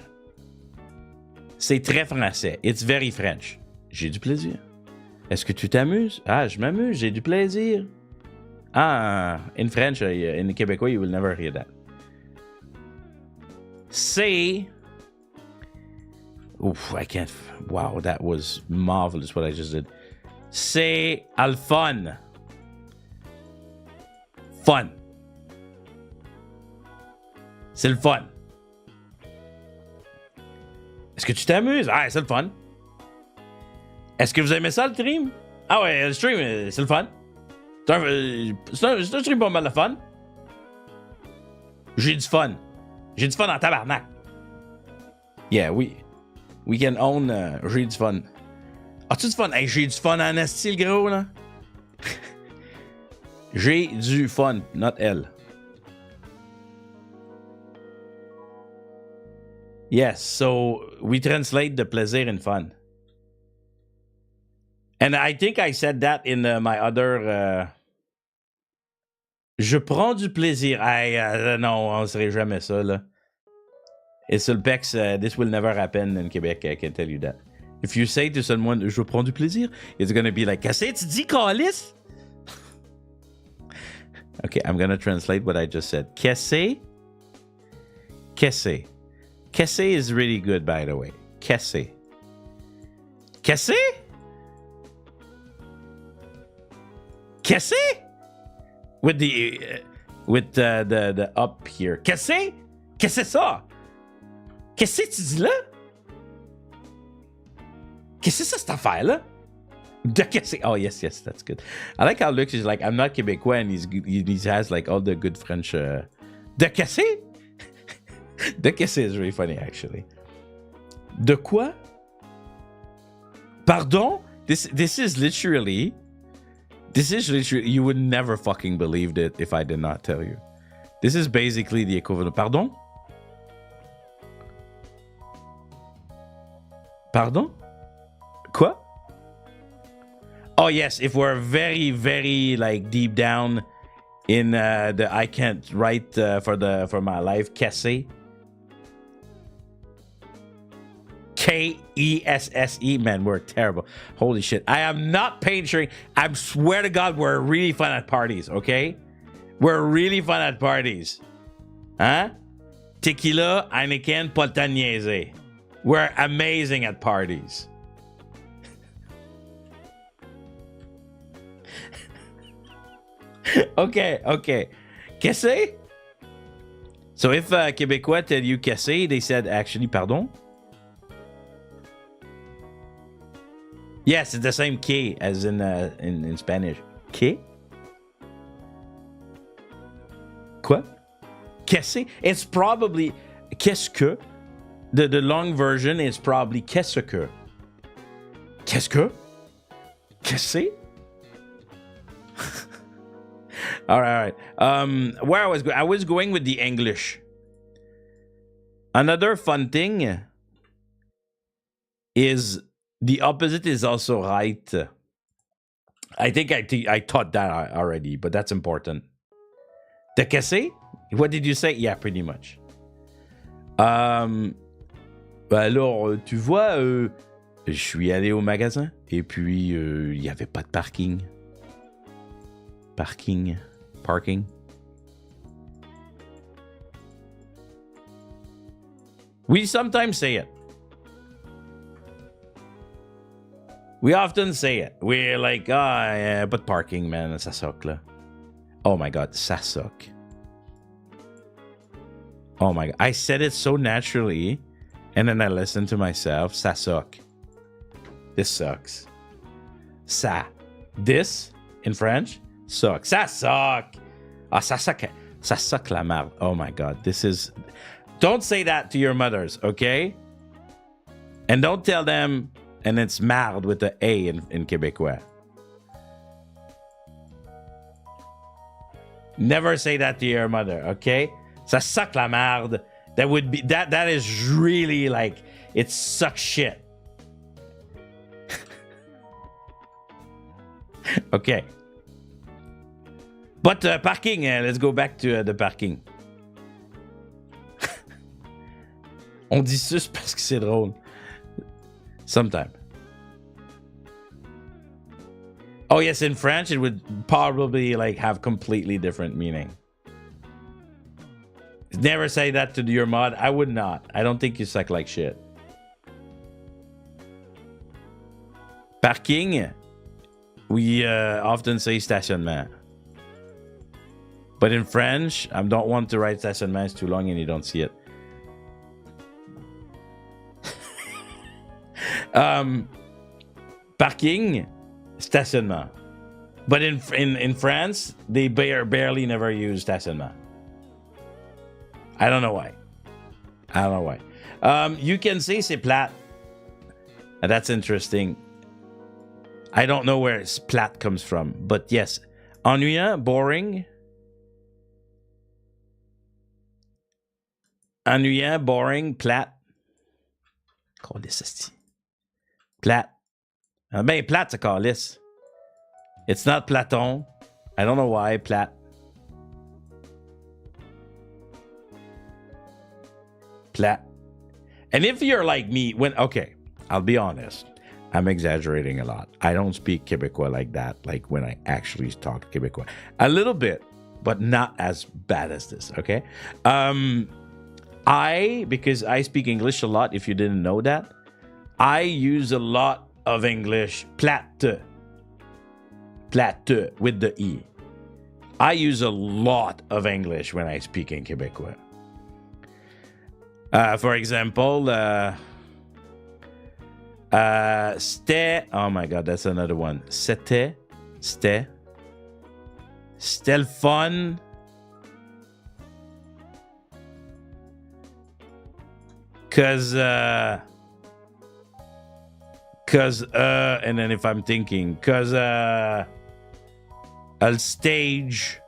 C'est très français. It's very French. J'ai du plaisir. Est-ce que tu t'amuses? Ah, je m'amuse. J'ai du plaisir. Ah, in French, in Québécois, you will never hear that. Say... Oof, I can't... Wow, that was marvelous what I just did. C'est al fun. Fun. C'est le fun. Est-ce que tu t'amuses? Ah, c'est le fun. Est-ce que vous aimez ça, le stream? Ah ouais, le stream, c'est le fun. C'est un stream pas mal de fun. J'ai du fun. J'ai du fun en tabarnak. Yeah, we can own j'ai du fun. As-tu du fun? Hey, j'ai du fun en esti, le gros, là. J'ai du fun, not elle. Yes, so we translate the plaisir in fun. And I think I said that in my other... Je prends du plaisir. Non, on ne serait jamais ça, là. Et sur le PEX, this will never happen in Quebec, I can tell you that. If you say to someone, je prends du plaisir, it's gonna be like, qu'est-ce que tu dis, Calis? Okay, I'm gonna translate what I just said. Qu'est-ce? Qu'est-ce? Qu'est-ce is really good, by the way. Qu'est-ce? Qu'est-ce? Qu'est-ce? With the up here. Qu'est-ce? Qu'est-ce que c'est ça? Qu'est-ce que tu dis là? Qu'est-ce que c'est ça, cette affaire-là? De qu'est-ce? Oh, yes, that's good. I like how Luke is like, I'm not Québécois, and he has like all the good French. De qu'est-ce? De qu'est-ce is really funny, actually. De quoi? Pardon? This is literally, you would never fucking believe it if I did not tell you. This is basically the equivalent. Pardon? Pardon? Quoi? Oh yes, if we're very, very like deep down in the I can't write for my life, Kesse. Kesse, man, we're terrible. Holy shit. I am not picturing. I swear to God, we're really fun at parties, okay? We're really fun at parties. Huh? Tequila, Heineken, pas le temps de niaiser. We're amazing at parties. Okay. Qu'est-ce? So if Québécois tell you qu'est-ce, they said actually pardon. Yes, it's the same que as in Spanish. Que? Quoi? Qu'est-ce? It's probably qu'est-ce que. The long version is probably qu'est-ce que. Qu'est-ce que? Qu'est-ce? All right. Where I was going with the English. Another fun thing is the opposite is also right. I think I taught that already, but that's important. De qu'est-ce? What did you say? Yeah, pretty much. Alors, tu vois, je suis allé au magasin et puis il n'y avait pas de parking. Parking. We sometimes say it. We often say it. We're like, yeah, but parking, man, ça suck là. Oh my God, ça suck. Oh my God, I said it so naturally, and then I listened to myself. Ça suck. This sucks. Ça. This in French sucks. Ça suck. Ah, ça suck. Ça suck la merde. Oh my God, this is. Don't say that to your mothers, okay? And don't tell them. And it's merde with the A in Québécois. Never say that to your mother, okay? Ça suck la merde. That would be that is really like it sucks shit. Okay. But parking, let's go back to the parking. On dit sus parce que c'est drôle. Sometime. Oh yes, in French it would probably like have completely different meaning. Never say that to your mod. I would not. I don't think you suck like shit. Parking, we often say stationnement. But in French, I don't want to write stationnement. It's too long and you don't see it. Parking, stationnement. But in France, they barely never use stationnement. I don't know why. You can say c'est plate. That's interesting. I don't know where plate comes from. But yes, ennuyant, boring. Ennuyant, boring, plate. Calisse. Plate. Ben, plate, c'est calisse. It's not Platon. I don't know why, plate. Plate. And if you're like me, okay, I'll be honest. I'm exaggerating a lot. I don't speak Québécois like that, like when I actually talk Québécois. A little bit, but not as bad as this, okay? Because I speak English a lot, if you didn't know that, I use a lot of English, plate. Plate with the E. I use a lot of English when I speak in Québécois. For example, c'était, oh my God, that's another one. C'était le fun. Cause, and then if I'm thinking, cause, a stage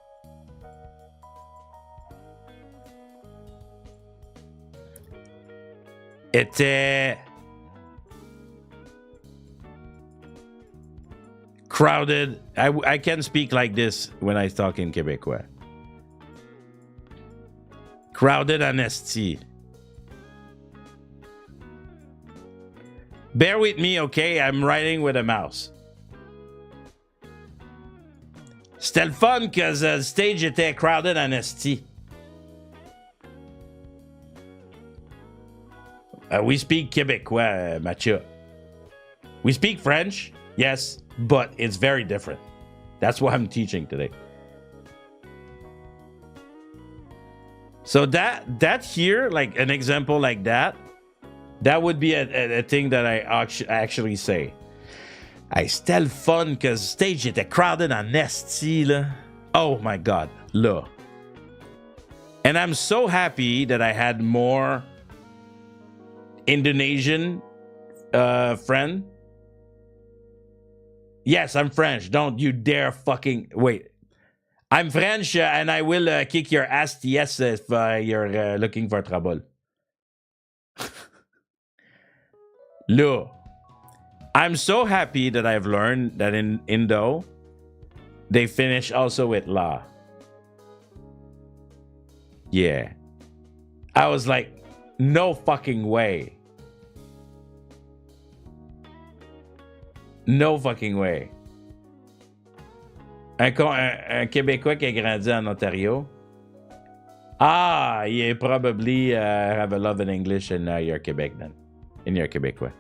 était crowded. I can speak like this when I talk in Québécois. Crowded en esti. Bear with me, okay? I'm writing with a mouse. C'était le fun because the stage était crowded en esti. We speak Québécois, Mathieu. We speak French, yes, but it's very different. That's what I'm teaching today. So that here, like an example like that would be a thing that I actually say. Hey, c'était le fun because stage était crowded en esti, là. Oh my God, là. And I'm so happy that I had more Indonesian friend. Yes, I'm French. Don't you dare fucking wait. I'm French and I will kick your ass yes if you're looking for trouble. Look, I'm so happy that I've learned that in Indo, they finish also with la. Yeah. I was like, no fucking way. No fucking way. Un Québécois qui a grandi en Ontario. Ah, you probably have a love in English in your Quebec then. In your Québécois.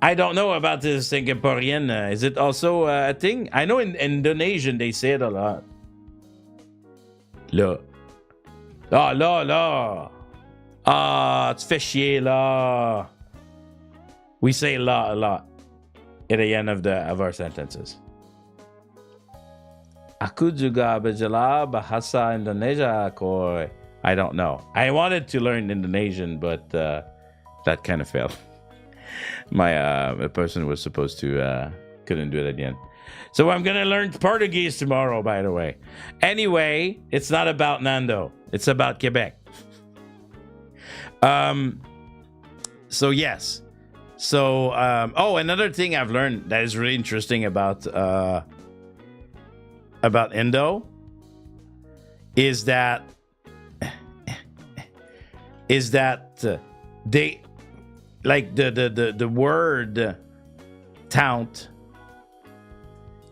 I don't know about the Singaporean. Is it also a thing? I know in Indonesian they say it a lot. Là. Ah, là. Ah, tu fais chier, là. We say la a lot at the end of our sentences. Aku juga belajar bahasa Indonesia ko. I don't know. I wanted to learn Indonesian, but that kind of failed. My person was supposed to couldn't do it at the end. So I'm gonna learn Portuguese tomorrow, by the way. Anyway, it's not about Nando. It's about Quebec. So yes. So another thing I've learned that is really interesting about Indo is that they like the word taunt.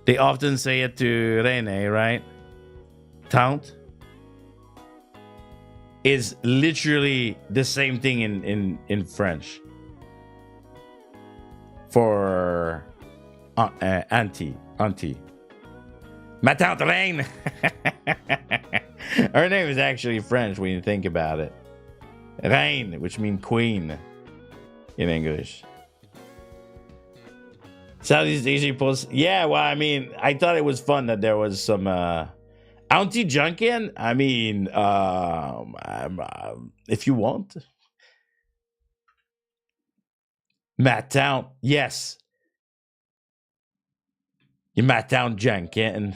They often say it to Rene, right? Taunt is literally the same thing in French for auntie. Ma tante Reine. Her name is actually French when you think about it. Reine, which means queen in English. Southeast Asian post. Yeah, well, I mean, I thought it was fun that there was some Uncle Janken. I mean, if you want. Mattown, yes. You Mattown Janken.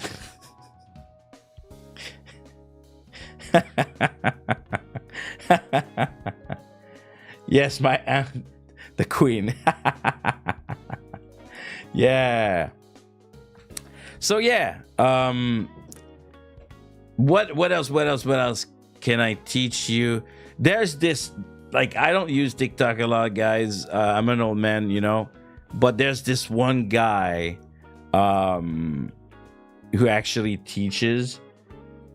Yes, my aunt, the queen. Yeah. So yeah. What else can I teach you? There's this, like, I don't use TikTok a lot, guys. I'm an old man, you know. But there's this one guy who actually teaches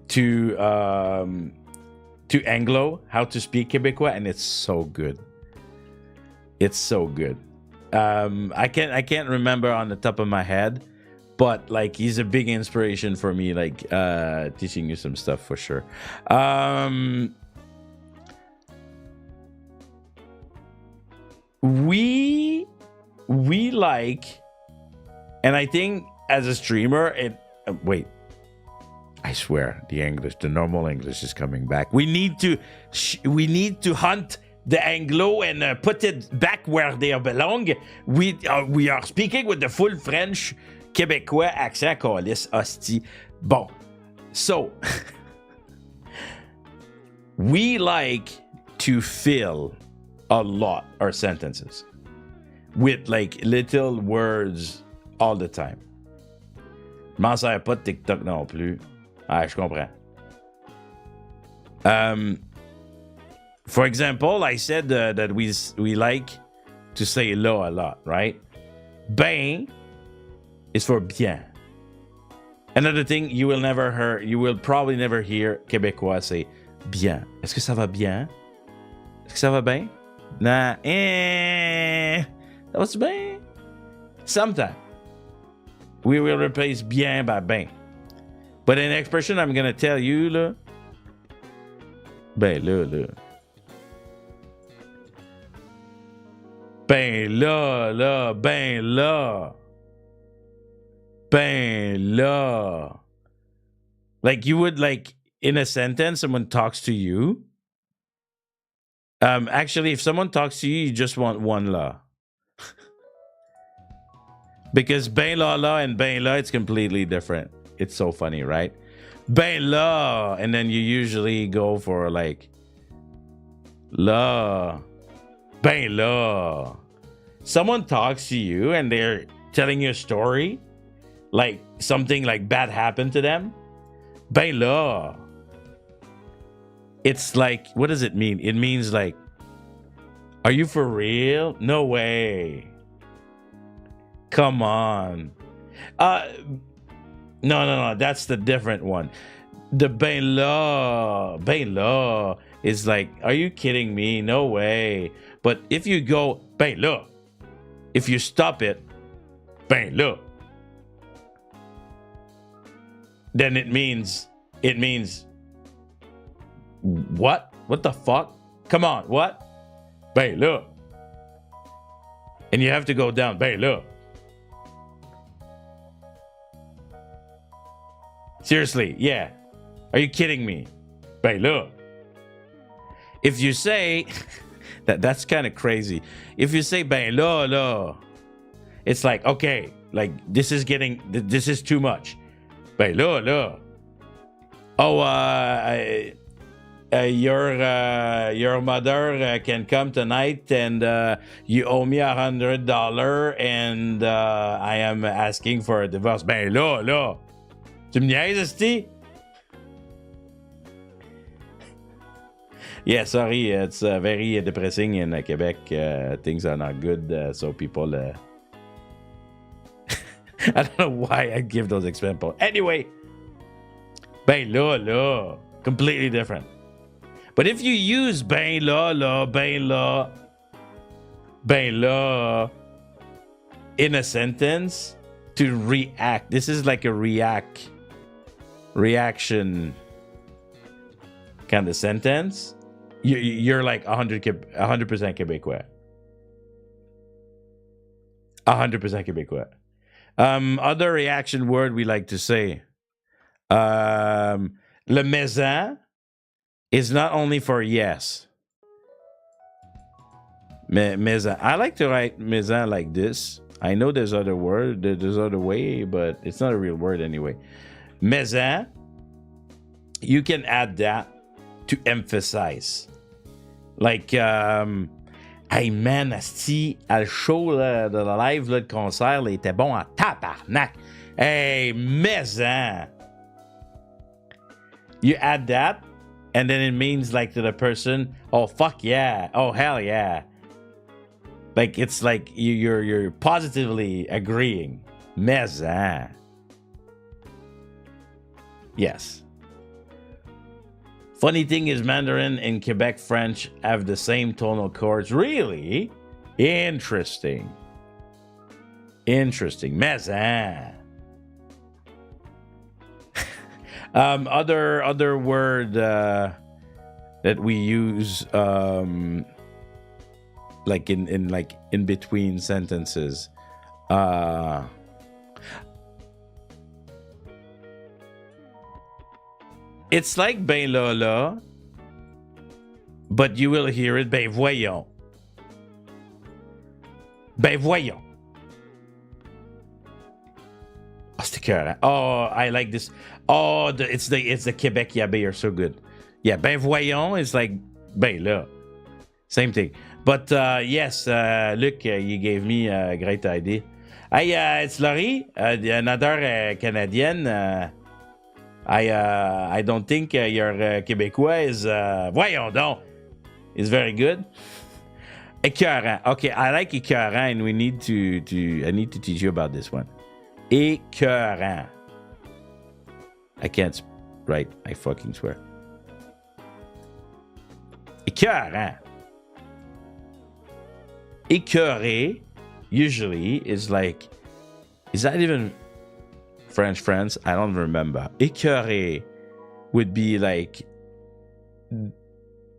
to Anglo how to speak Québécois, and it's so good. It's so good. I can't remember on the top of my head, but like he's a big inspiration for me, like teaching you some stuff for sure. We like, and I think as a streamer, wait, I swear the normal English is coming back. We need to hunt the Anglo and put it back where they belong. We are speaking with the full French Québécois accent, calice, hostie. Bon, so we like to fill a lot our sentences with like little words all the time. Je m'en sers pas de TikTok non plus. Ah, je comprends. For example, I said that we like to say là a lot, right? Ben is for bien. Another thing you will probably never hear Québécois say bien. Est-ce que ça va bien? Est-ce que ça va bien? Nah, that was bien. Sometimes we will replace bien by ben. But an expression I'm gonna tell you, là, ben là. Ben là. Ben là. Like you would, like, in a sentence, someone talks to you. Actually, if someone talks to you, you just want one la. Because ben la and ben la, it's completely different. It's so funny, right? Ben la, and then you usually go for like la. Ben la. Someone talks to you and they're telling you a story, like something like bad happened to them. Ben la. It's like, what does it mean? It means like, are you for real? No way. Come on. No. That's the different one. The ben la is like, are you kidding me? No way. But if you go ben la, if you stop it, ben la, then it means what? What the fuck? Come on, what? Ben là. And you have to go down. Ben là. Seriously, yeah. Are you kidding me? Ben là. If you say that's kind of crazy. If you say ben là, it's like, okay, like this is too much. Ben là. Oh, your mother can come tonight and you owe me $100 and I am asking for a divorce. Ben là. Tu me niaises, esti? Yeah, sorry, it's very depressing in Quebec. Things are not good, so people... I don't know why I give those examples. Anyway, ben là. Completely different. But if you use ben la in a sentence to react, this is like a reaction kind of sentence, you're like 100% Québécois. 100% Québécois. Other reaction word we like to say. Le maison is not only for yes. Maison. I like to write maison like this. I know there's other way, but it's not a real word anyway. Maison, you can add that to emphasize. Like, hey man, asti, le show de la live là, de concert, là, était bon en tabarnak. Hey, maison. You add that, and then it means like to the person, oh fuck yeah, oh hell yeah. Like it's like you're positively agreeing. Maison. Yes. Funny thing is, Mandarin and Quebec French have the same tonal chords. Really? Interesting. Mais, hein? Other word that we use like in between sentences. It's like ben là, but you will hear it ben voyons. Ben voyons. Oh, c'est écœurant. Oh, I like this. Oh, it's the Québec Yabé are so good. Yeah, ben voyons is like ben là. Same thing. But yes, Luc, you gave me a great idea. Hey, it's Laurie, another Canadienne. I don't think your Québécois is voyons donc is very good. Écœurant. Okay, I like écœurant, and I need to teach you about this one. Écœurant. I can't write. I fucking swear. Écœurant. Écœuré usually is like, is that even French friends? I don't remember. Écœuré would be like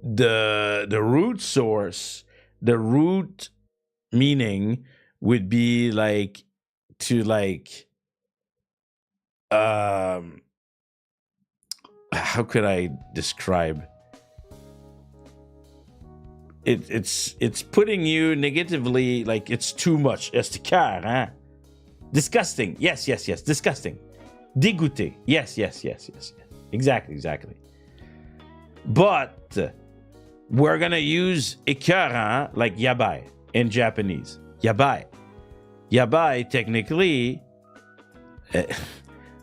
the root source, the root meaning would be like to like how could I describe? It's putting you negatively, like it's too much. It's hein? Disgusting. Yes. Disgusting. Dégoûté. Yes. Exactly. But we're gonna use écœurant like yabai in Japanese. Yabai. Yabai technically. I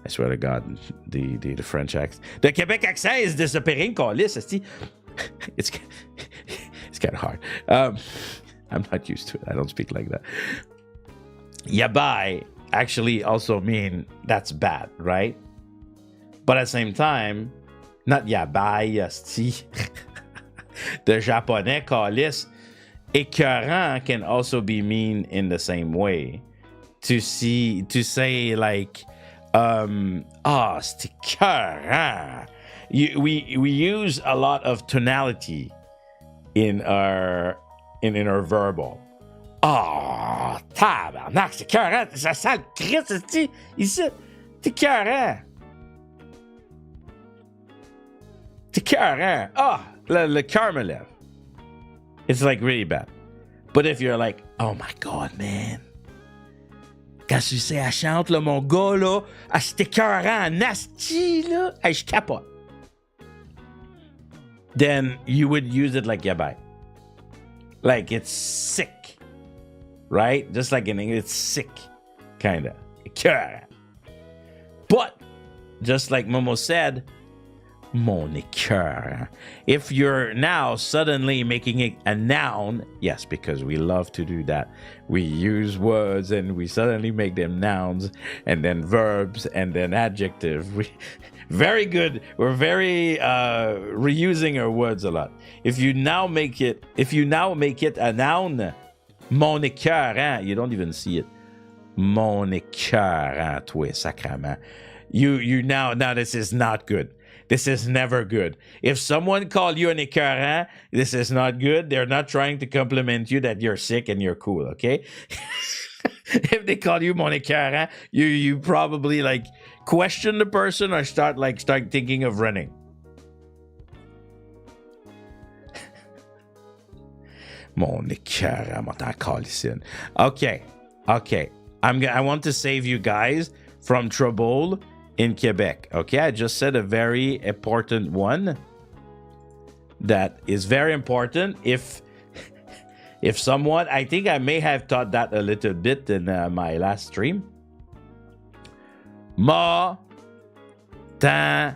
swear to God, the French accent. The Quebec accent is disappearing, câlisse, esti. It's kind of hard. I'm not used to it. I don't speak like that. Yabai actually also mean that's bad, right? But at the same time, not yabai, esti. The japonais câlisse. Écœurant can also be mean in the same way. To say like, c'est écœurant. We use a lot of tonality in our verbal. Tabarnak, c'est écœurant. Ça sent le Christ ici. C'est écœurant. C'est écœurant. Le cœur me lève. It's like really bad. But if you're like, oh my God, man. Quand tu sais, elle chante, là, mon gars, là, c'est écœurant, nasty, là, je capote. Then you would use it like yabai. Like it's sick. Right? Just like in English, it's sick. Kinda. Écœurant. But, just like Momo said, mon écœurant. If you're now suddenly making it a noun, yes, because we love to do that. We use words and we suddenly make them nouns and then verbs and then adjectives. Very good. We're very reusing our words a lot. If you now make it a noun, mon écœurant, you don't even see it. Mon écœurant, toi, sacrament. You now this is not good. This is never good. If someone called you an écœurant, this is not good. They're not trying to compliment you that you're sick and you're cool, okay? If they call you mon écœurant, you probably like question the person or start thinking of running. Mon écœurant, mon t'en calissine. Okay. I want to save you guys from trouble in Quebec. Okay, I just said a very important one that is very important. If someone, I think I may have taught that a little bit in my last stream. Ma t'en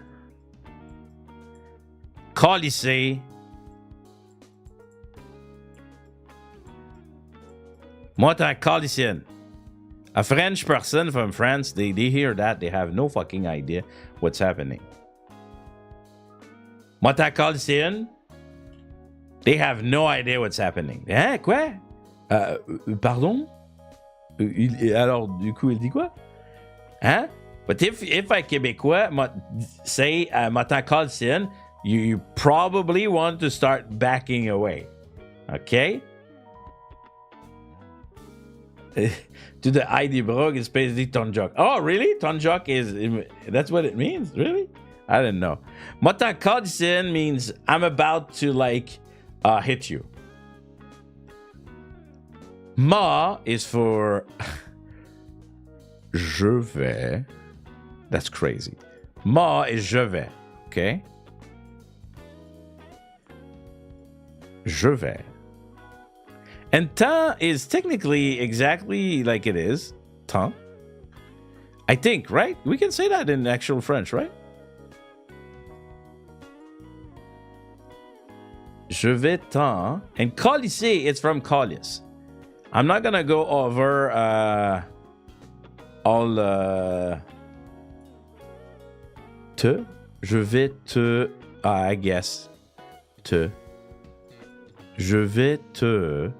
calissé. Moi t'en calissine. A French person from France, they hear that, they have no fucking idea what's happening. Moi t'en calissine. They have no idea what's happening. Hein, quoi? Pardon? Alors, du coup, il dit quoi? Hein? But if a Québécois say m'attend calcine, you probably want to start backing away. Okay? To the ID brog is basically tonjok. Oh, really? Tonjok that's what it means? Really? I didn't know. M'attend calcine means I'm about to hit you. Ma is for je vais. That's crazy. Ma is je vais. Okay? Je vais. And temps is technically exactly like it is. Temps. I think, right? We can say that in actual French, right? Je vais temps. And colisser, it's from colis. I'm not gonna go over all te. Je vais te. I guess te. Je vais te.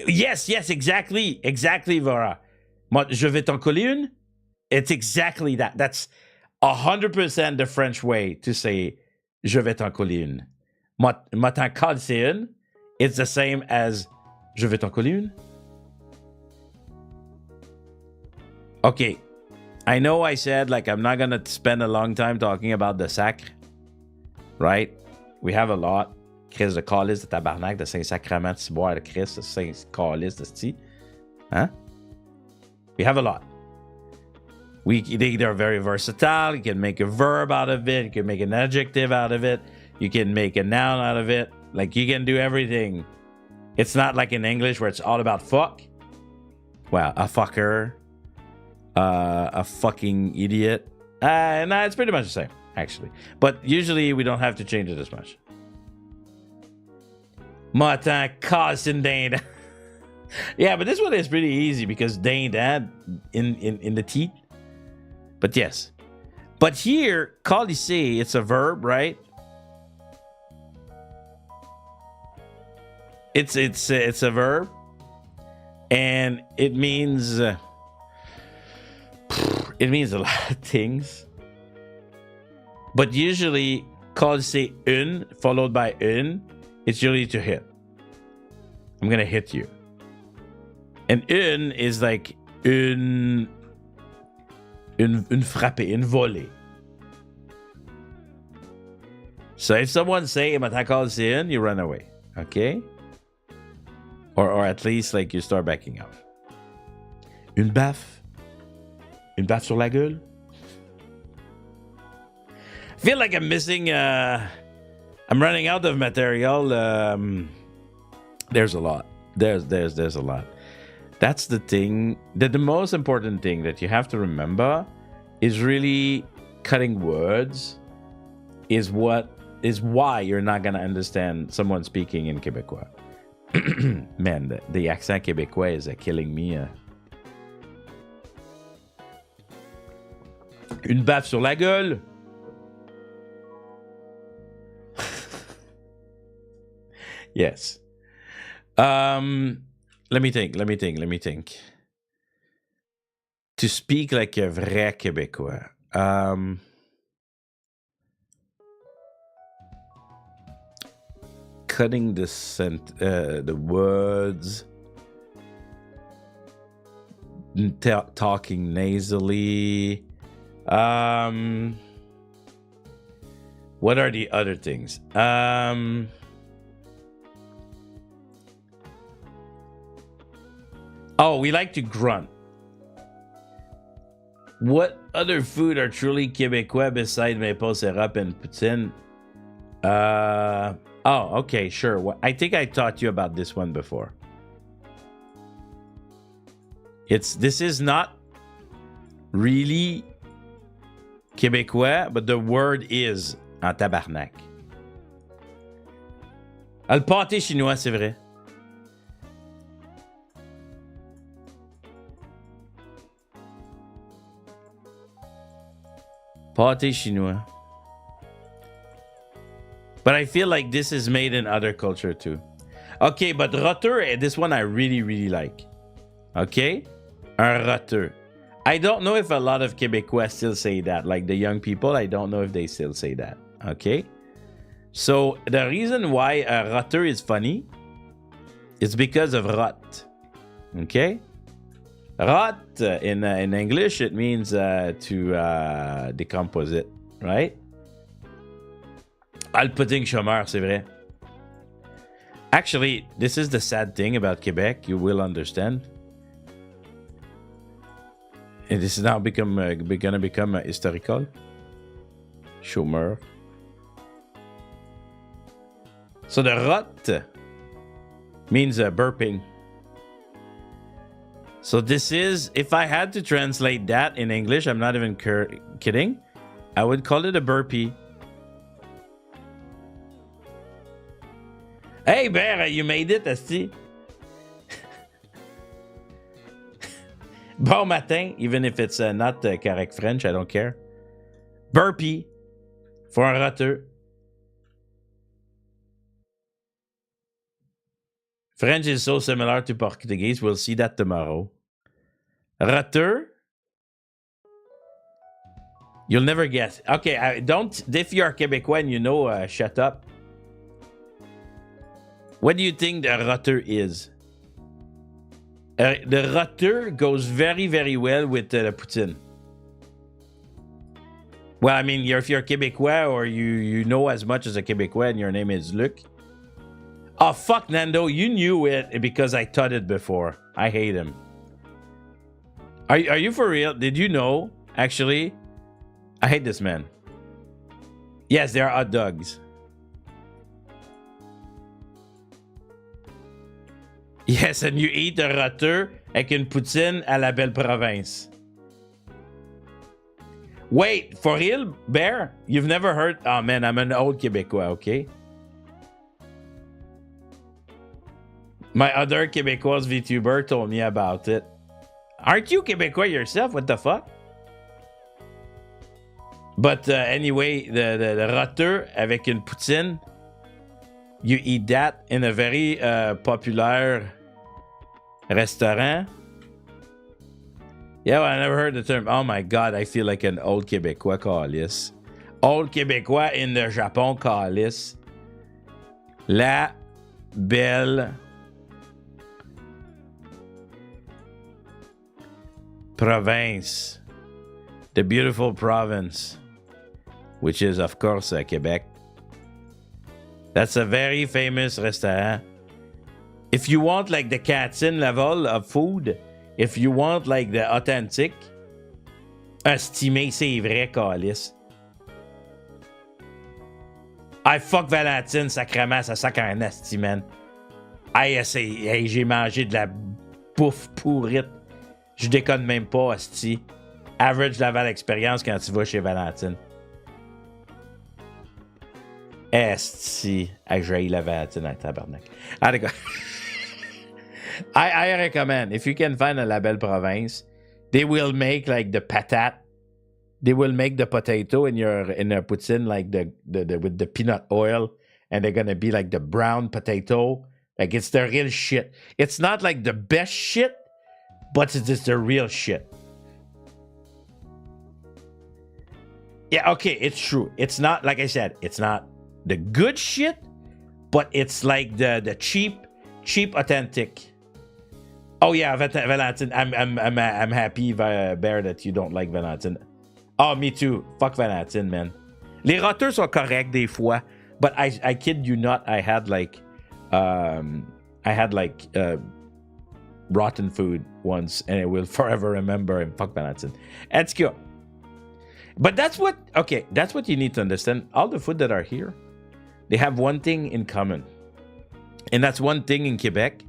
Yes, exactly, Vara. Je vais t'en coller une. It's exactly that. That's 100% the French way to say je vais t'en coller une. Ma t'en coller une. It's the same as je vais t'en coller une. Okay. I know I said I'm not going to spend a long time talking about the sacre. Right? We have a lot. Christ de calice de tabarnak, de Saint-Sacrement, de ciboire de Christ, de Saint-Calice de sti. Huh? We have a lot. They're very versatile. You can make a verb out of it. You can make an adjective out of it. You can make a noun out of it. You can do everything. It's not like in English where it's all about fuck. Well, a fucker. A fucking idiot. No, it's pretty much the same, actually. But usually we don't have to change it as much. Martin Carson Dane. Yeah, but this one is pretty easy because Dane had in the teeth. But yes. But here, colisser, it's a verb, right? It's a verb. And it means a lot of things. But usually, colisser une followed by une, it's usually to hit. I'm gonna hit you. And une is like une frappe, une volée. So if someone say m'attend colisser une, you run away. Okay? Or at least you start backing off. Une baffe. Une baffe sur la gueule. I feel like I'm missing I'm running out of material. There's a lot. There's a lot. That's the thing. The most important thing that you have to remember is really cutting words is why you're not gonna understand someone speaking in Québécois. Man, the accent Québécois is killing me. Une baffe sur la gueule. Yes. Let me think. To speak like a vrai Québécois. Cutting the words. Talking nasally. What are the other things? Oh, we like to grunt. What other food are truly Québécois besides maple syrup and poutine? Oh, okay, sure. I think I taught you about this one before. This is not really Québécois, but the word is en tabarnak. Le pâté chinois, c'est vrai. Pâté chinois. But I feel like this is made in other culture too. Okay, but rotter, this one I really, really like. Okay? Un rotter. I don't know if a lot of Québécois still say that. Like the young people, I don't know if they still say that. Okay? So the reason why a rotter is funny is because of rot. Okay? Rot, in English, it means to decompose it, right? Ah, le pudding chômeur, c'est vrai. Actually, this is the sad thing about Quebec. You will understand. And this is now gonna become historical. Chômeur. So the rot means burping. So this is, if I had to translate that in English, I'm not even kidding, I would call it a burpee. Hey, Bear, you made it, Asti. Bon matin, even if it's not correct French, I don't care. Burpee for un rotter. French is so similar to Portuguese. We'll see that tomorrow. Rotter. You'll never guess. Okay, don't. If you're Québécois and you know, shut up. What do you think the rotter is? The rotter goes very, very well with the poutine. Well, I mean, if you're Québécois or you know as much as a Québécois and your name is Luc. Oh, fuck, Nando. You knew it because I taught it before. I hate him. Are you for real? Did you know? Actually, I hate this man. Yes, they are hot dogs. Yes, and you eat a rotter avec une poutine à la belle province. Wait, for real, Bear? You've never heard? Oh, man, I'm an old Québécois, okay? My other Québécois VTuber told me about it. Aren't you Québécois yourself? What the fuck? But anyway, the rotter avec une poutine, you eat that in a very popular restaurant. Yeah, well, I never heard the term. Oh my God, I feel like an old Québécois, calice. Old Québécois in the Japon, calice. La belle province. The beautiful province. Which is, of course, Quebec. That's a very famous restaurant. If you want like the Katzin level of food, if you want like the authentic, estimé, c'est vrai, calice. I fuck Valentine, sacrément, ça sac un esti, man. Hey, j'ai mangé de la bouffe pourrite. Je déconne même pas, esti. Average level expérience quand tu vas chez Valentine. Esti. J'ai la Valentine à tabarnak. Ah, d'accord. I recommend, if you can find a La Belle Province, they will make like the patate. They will make the potato in a poutine like the with the peanut oil, and they're gonna be like the brown potato. Like it's the real shit. It's not like the best shit, but it's just the real shit. Yeah, okay, it's true. It's not, like I said, it's not the good shit, but it's like the cheap, authentic. Oh yeah, Valentine. I'm happy, Bear, that you don't like Valentine. Oh, me too. Fuck Valentine, man. Les rotters sont corrects des fois, but I kid you not, I had like rotten food once, and I will forever remember him. Fuck Valentine. Let's go. But that's what you need to understand. All the food that are here, they have one thing in common. And that's one thing in Quebec.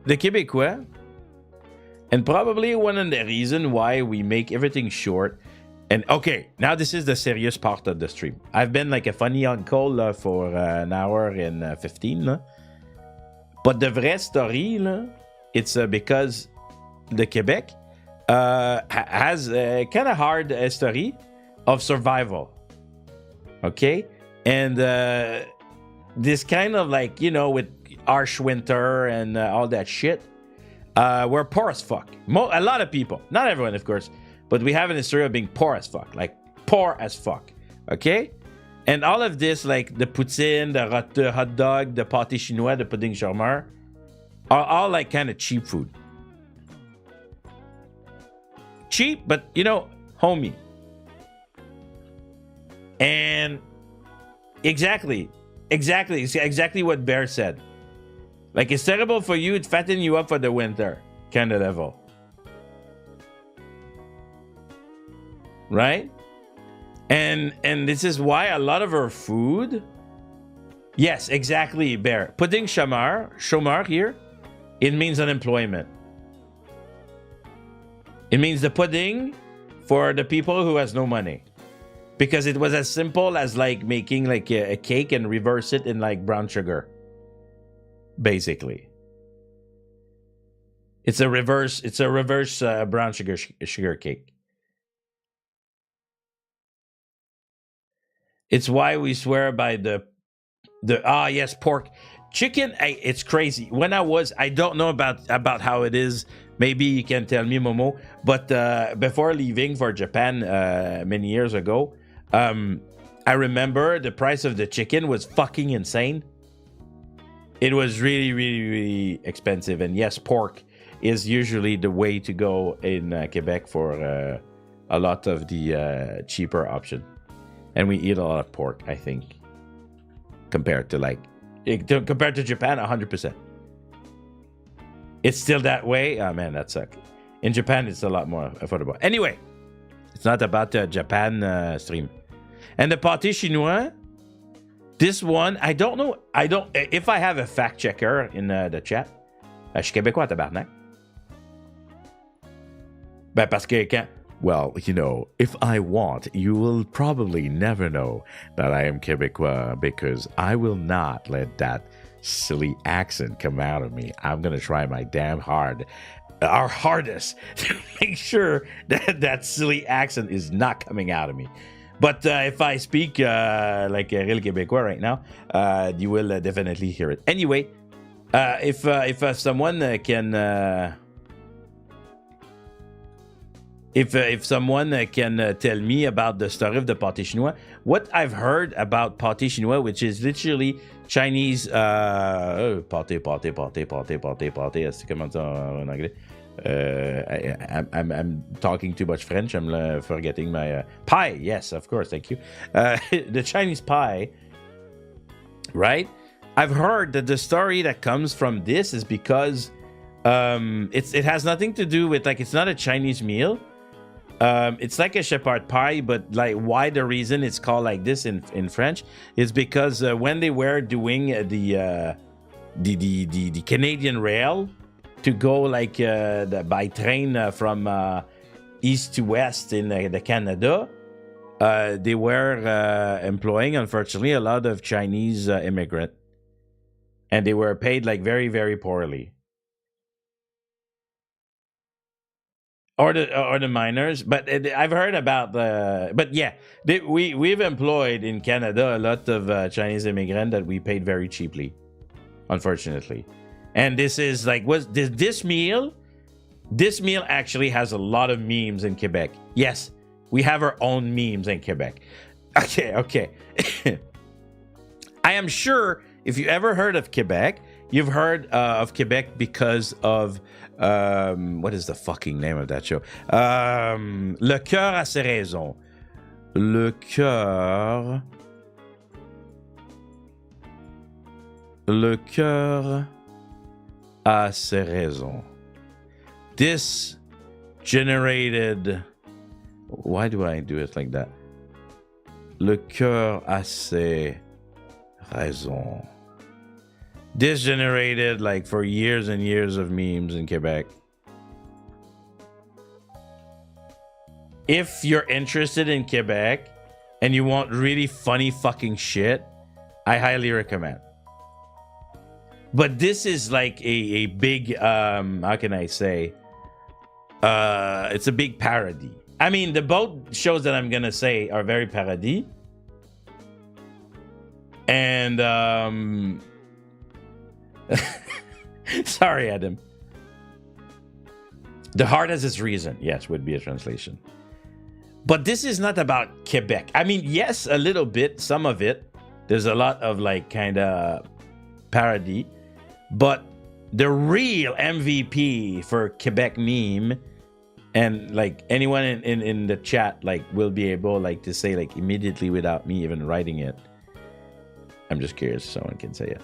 The Québécois, and probably one of the reasons why we make everything short. And okay, now this is the serious part of the stream. I've been like a funny uncle for an hour and 15. But the vraie story, it's because the Quebec has a kind of hard story of survival. Okay? And this kind of like, you know, with harsh winter and all that shit, we're poor as fuck. A lot of people, not everyone, of course, but we have an history of being poor as fuck, like poor as fuck. Okay? And all of this, like the poutine, the hot dog, the pâté chinois, the pudding charmeur, are all like kind of cheap food. Cheap, but you know, homey. And exactly what Bear said. Like, it's terrible for you, it fatten you up for the winter kind of level. Right? And this is why a lot of our food, yes, exactly, Bear. Pudding chômeur here, it means unemployment. It means the pudding for the people who has no money. Because it was as simple as like making like a cake and reverse it in like brown sugar. Basically. It's a reverse brown sugar cake. It's why we swear by the yes, pork. Chicken, it's crazy. I don't know about how it is. Maybe you can tell me, Momo. But before leaving for Japan many years ago, I remember the price of the chicken was fucking insane. It was really, really, really expensive. And yes, pork is usually the way to go in Quebec for a lot of the cheaper option. And we eat a lot of pork, I think, compared to Japan, 100%. It's still that way. Oh man, that sucks. In Japan, it's a lot more affordable. Anyway, it's not about the Japan stream. And the pâté chinois, this one, I don't know. If I have a fact checker in the chat, je suis Québécois, tabarnak. Ben, parce que quand, well, you know, if I want, you will probably never know that I am Québécois because I will not let that silly accent come out of me. I'm going to try my damn our hardest to make sure that silly accent is not coming out of me. But if I speak like a real Québécois right now, you will definitely hear it. Anyway, if someone can... If someone can tell me about the story of the pâté chinois, what I've heard about pâté chinois, which is literally Chinese pâté, c'est comment ça en anglais? I'm talking too much French. I'm forgetting my pie. Yes, of course. Thank you. The Chinese pie, right? I've heard that the story that comes from this is because it has nothing to do with, like, it's not a Chinese meal. It's like a shepherd pie, but like why the reason it's called like this in French is because when they were doing the Canadian rail to go like by train from east to west in the Canada, they were employing, unfortunately, a lot of Chinese immigrant, and they were paid like very, very poorly. Or the miners, but I've heard about but yeah, we've employed in Canada a lot of Chinese immigrants that we paid very cheaply, unfortunately. And this is like, this meal actually has a lot of memes in Quebec. Yes, we have our own memes in Quebec. Okay. I am sure if you ever heard of Quebec, you've heard of Quebec because of what is the fucking name of that show? Le cœur a ses raisons. Le cœur a ses raisons. This generated... Why do I do it like that? Le cœur a ses raisons. This generated like for years and years of memes in Quebec. If you're interested in Quebec and you want really funny fucking shit, I highly recommend. But this is like a big, how can I say? It's a big parody. I mean, the both shows that I'm gonna say are very parody. And sorry, Adam. The heart has its reason. Yes, would be a translation. But this is not about Quebec. I mean, yes, a little bit, some of it. There's a lot of like kind of parody. But the real MVP for Quebec meme, and like anyone in the chat like will be able like to say like immediately without me even writing it. I'm just curious if someone can say it.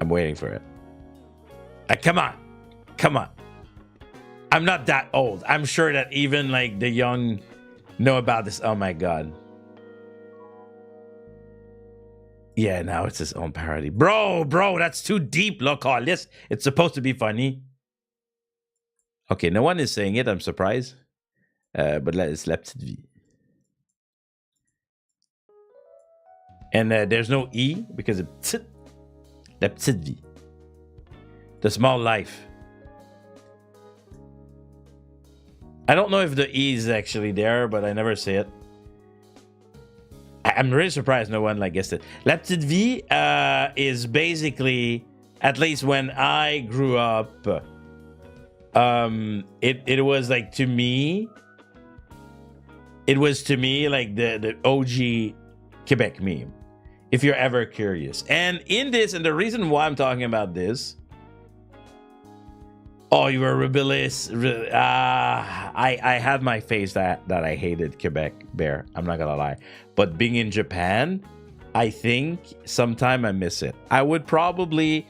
I'm waiting for it. Come on. Come on. I'm not that old. I'm sure that even like the young know about this. Oh my God. Yeah, now it's his own parody. Bro, that's too deep, localis. It's supposed to be funny. Okay, no one is saying it. I'm surprised. But it's La Petite Vie. And there's no E because it's La Petite Vie. The small life. I don't know if the E is actually there, but I never say it. I'm really surprised no one like guessed it. La Petite Vie is basically, at least when I grew up, it was like to me, it was to me like the OG Quebec meme, if you're ever curious. And in this, and the reason why I'm talking about this, oh, you were rebellious. I had my face that I hated Quebec Bear. I'm not gonna lie. But being in Japan, I think sometime I miss it. I would probably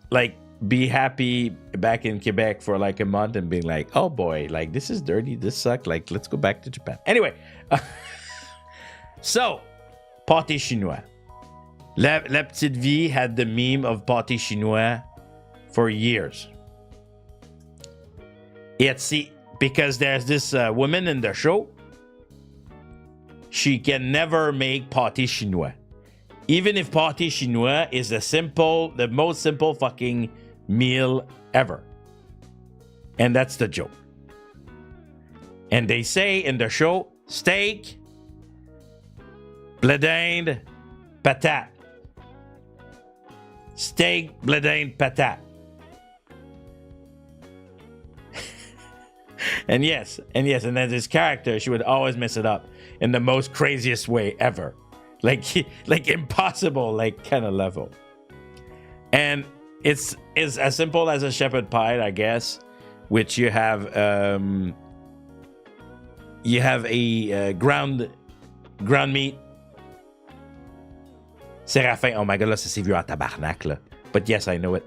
like be happy back in Quebec for like a month and being like, oh boy, like this is dirty, this sucked. Like let's go back to Japan. Anyway, so pâté chinois. La Petite Vie had the meme of pâté chinois for years. It's because there's this woman in the show. She can never make pâté chinois. Even if pâté chinois is the most simple fucking meal ever. And that's the joke. And they say in the show, steak, blé d'Inde, patate. Steak, blé d'Inde, patate. And then this character, she would always mess it up in the most craziest way ever. Like impossible, like kind of level. And it's as simple as a shepherd pie, I guess, which you have a ground meat. Séraphin, oh my god, là, c'est vieux à tabarnak, là. But yes, I know it.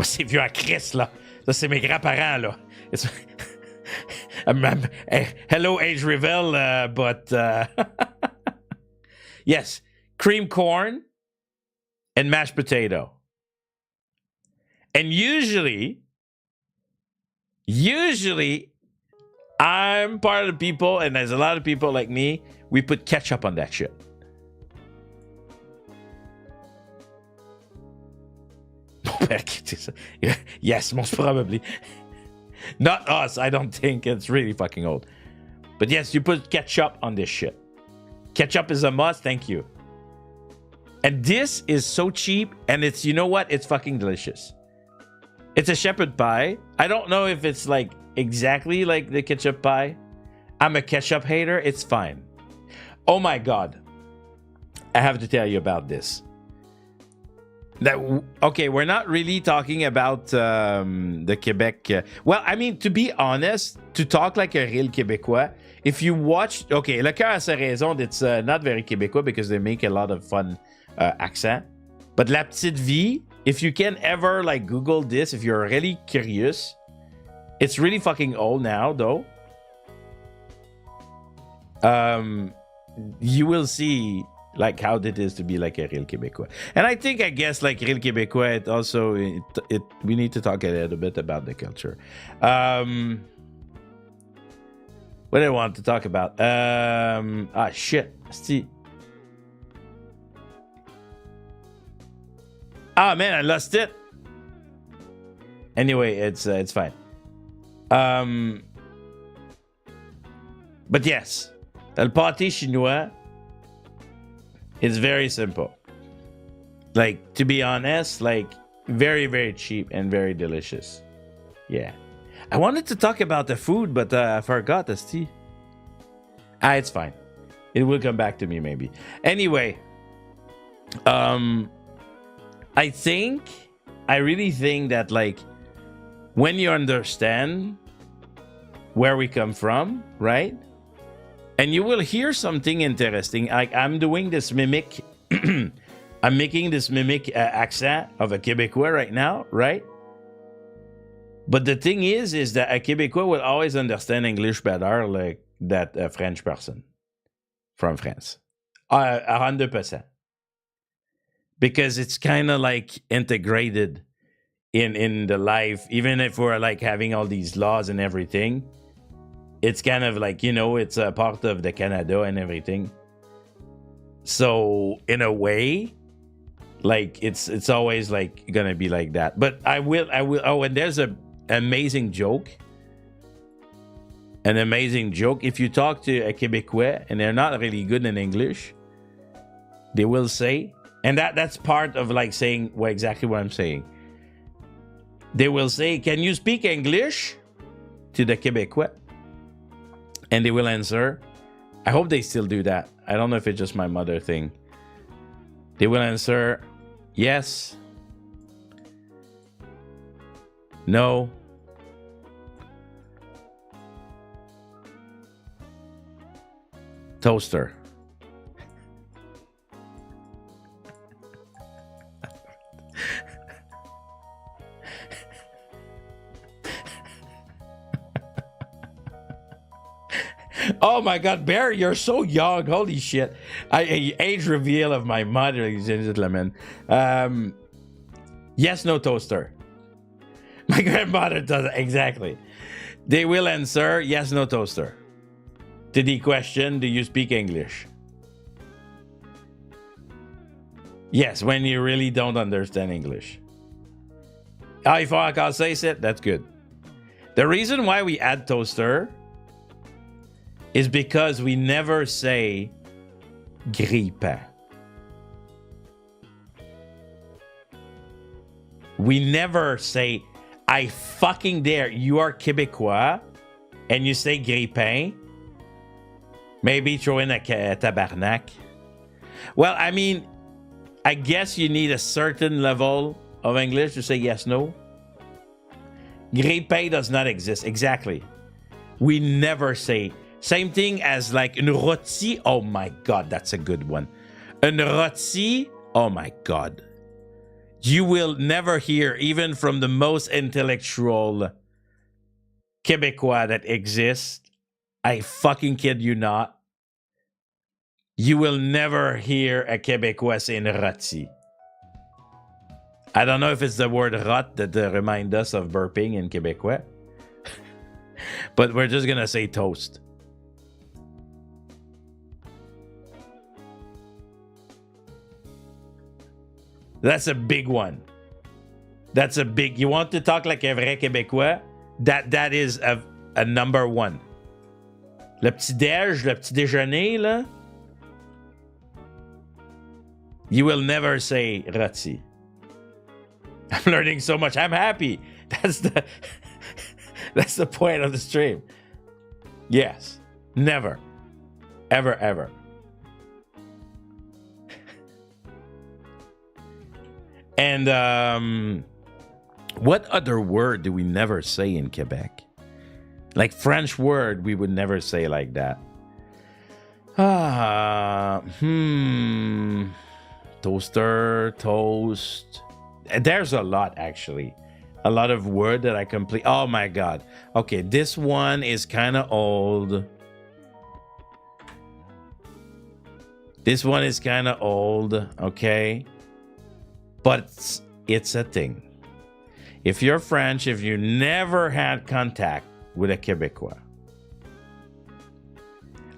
C'est vieux à Chris, là. Ça, c'est mes grands-parents, là. It's, hello, age reveal, but yes, cream corn and mashed potato. And usually, I'm part of the people, and there's a lot of people like me, we put ketchup on that shit. Yes, most probably. Not us, I don't think. It's really fucking old. But yes, you put ketchup on this shit. Ketchup is a must, thank you. And this is so cheap, and it's, you know what? It's fucking delicious. It's a shepherd pie. I don't know if it's like exactly like the ketchup pie. I'm a ketchup hater, it's fine. Oh my god. I have to tell you about this. Okay, we're not really talking about the Quebec. Well, I mean, to be honest, to talk like a real Québécois, if you watch, okay, Le Cœur a sa raison, it's not very Québécois because they make a lot of fun accent. But La Petite Vie, if you can ever like Google this, if you're really curious, it's really fucking old now, though. You will see like how it is to be like a real Québécois. And I guess like real Québécois, it also, we need to talk a little bit about the culture. What do I want to talk about? Shit. See. Ah, man, I lost it. Anyway, it's fine. But yes, le pâté chinois is very simple. Like, to be honest, like, very, very cheap and very delicious. Yeah. I wanted to talk about the food, but I forgot, Asti. It's fine. It will come back to me, maybe. Anyway, I really think that, like, when you understand where we come from, right? And you will hear something interesting. Like, I'm doing this mimic... I'm making this mimic accent of a Québécois right now, right? But the thing is that a Québécois will always understand English better like that a French person from France. 100%. Because it's kind of like integrated in the life, even if we're like having all these laws and everything. It's kind of like, you know, it's a part of the Canada and everything. So in a way, like it's always like gonna be like that. But I will. Oh, and there's an amazing joke. An amazing joke. If you talk to a Québécois and they're not really good in English, they will say, and that's part of like saying exactly what I'm saying. They will say, "Can you speak English?" to the Québécois, and they will answer. I hope they still do that. I don't know if it's just my mother thing. They will answer, yes, no, toaster. Oh my God, Barry, you're so young. Holy shit. Age reveal of my mother, ladies and gentlemen. Yes, no toaster. My grandmother does it. Exactly. They will answer, yes, no toaster. To the question, do you speak English? Yes, when you really don't understand English. Il faut encore say it. That's good. The reason why we add toaster is because we never say grille-pain. We never say, I fucking dare. You are Québécois and you say grille-pain. Maybe throw in a tabarnak. Well, I mean, I guess you need a certain level of English to say yes, no. Grille-pain does not exist. Exactly. We never say. Same thing as like une rôti. Oh my God, that's a good one. Une rôti. Oh my God. You will never hear, even from the most intellectual Québécois that exists. I fucking kid you not. You will never hear a Québécois say une rôti. I don't know if it's the word rot that reminds us of burping in Québécois. But we're just going to say toast. That's a big one. That's a big... You want to talk like a vrai Québécois? That is a number one. Le petit-déj, le petit déjeuner, là. You will never say rôti. I'm learning so much. I'm happy. That's the point of the stream. Yes. Never. Ever, ever. And what other word do we never say in Quebec? Like French word, we would never say like that. Toaster, toast. There's a lot, actually. A lot of word that I complete. Oh my God. Okay, this one is kind of old. This one is kind of old, okay? But it's a thing. If you're French, if you never had contact with a Québécois.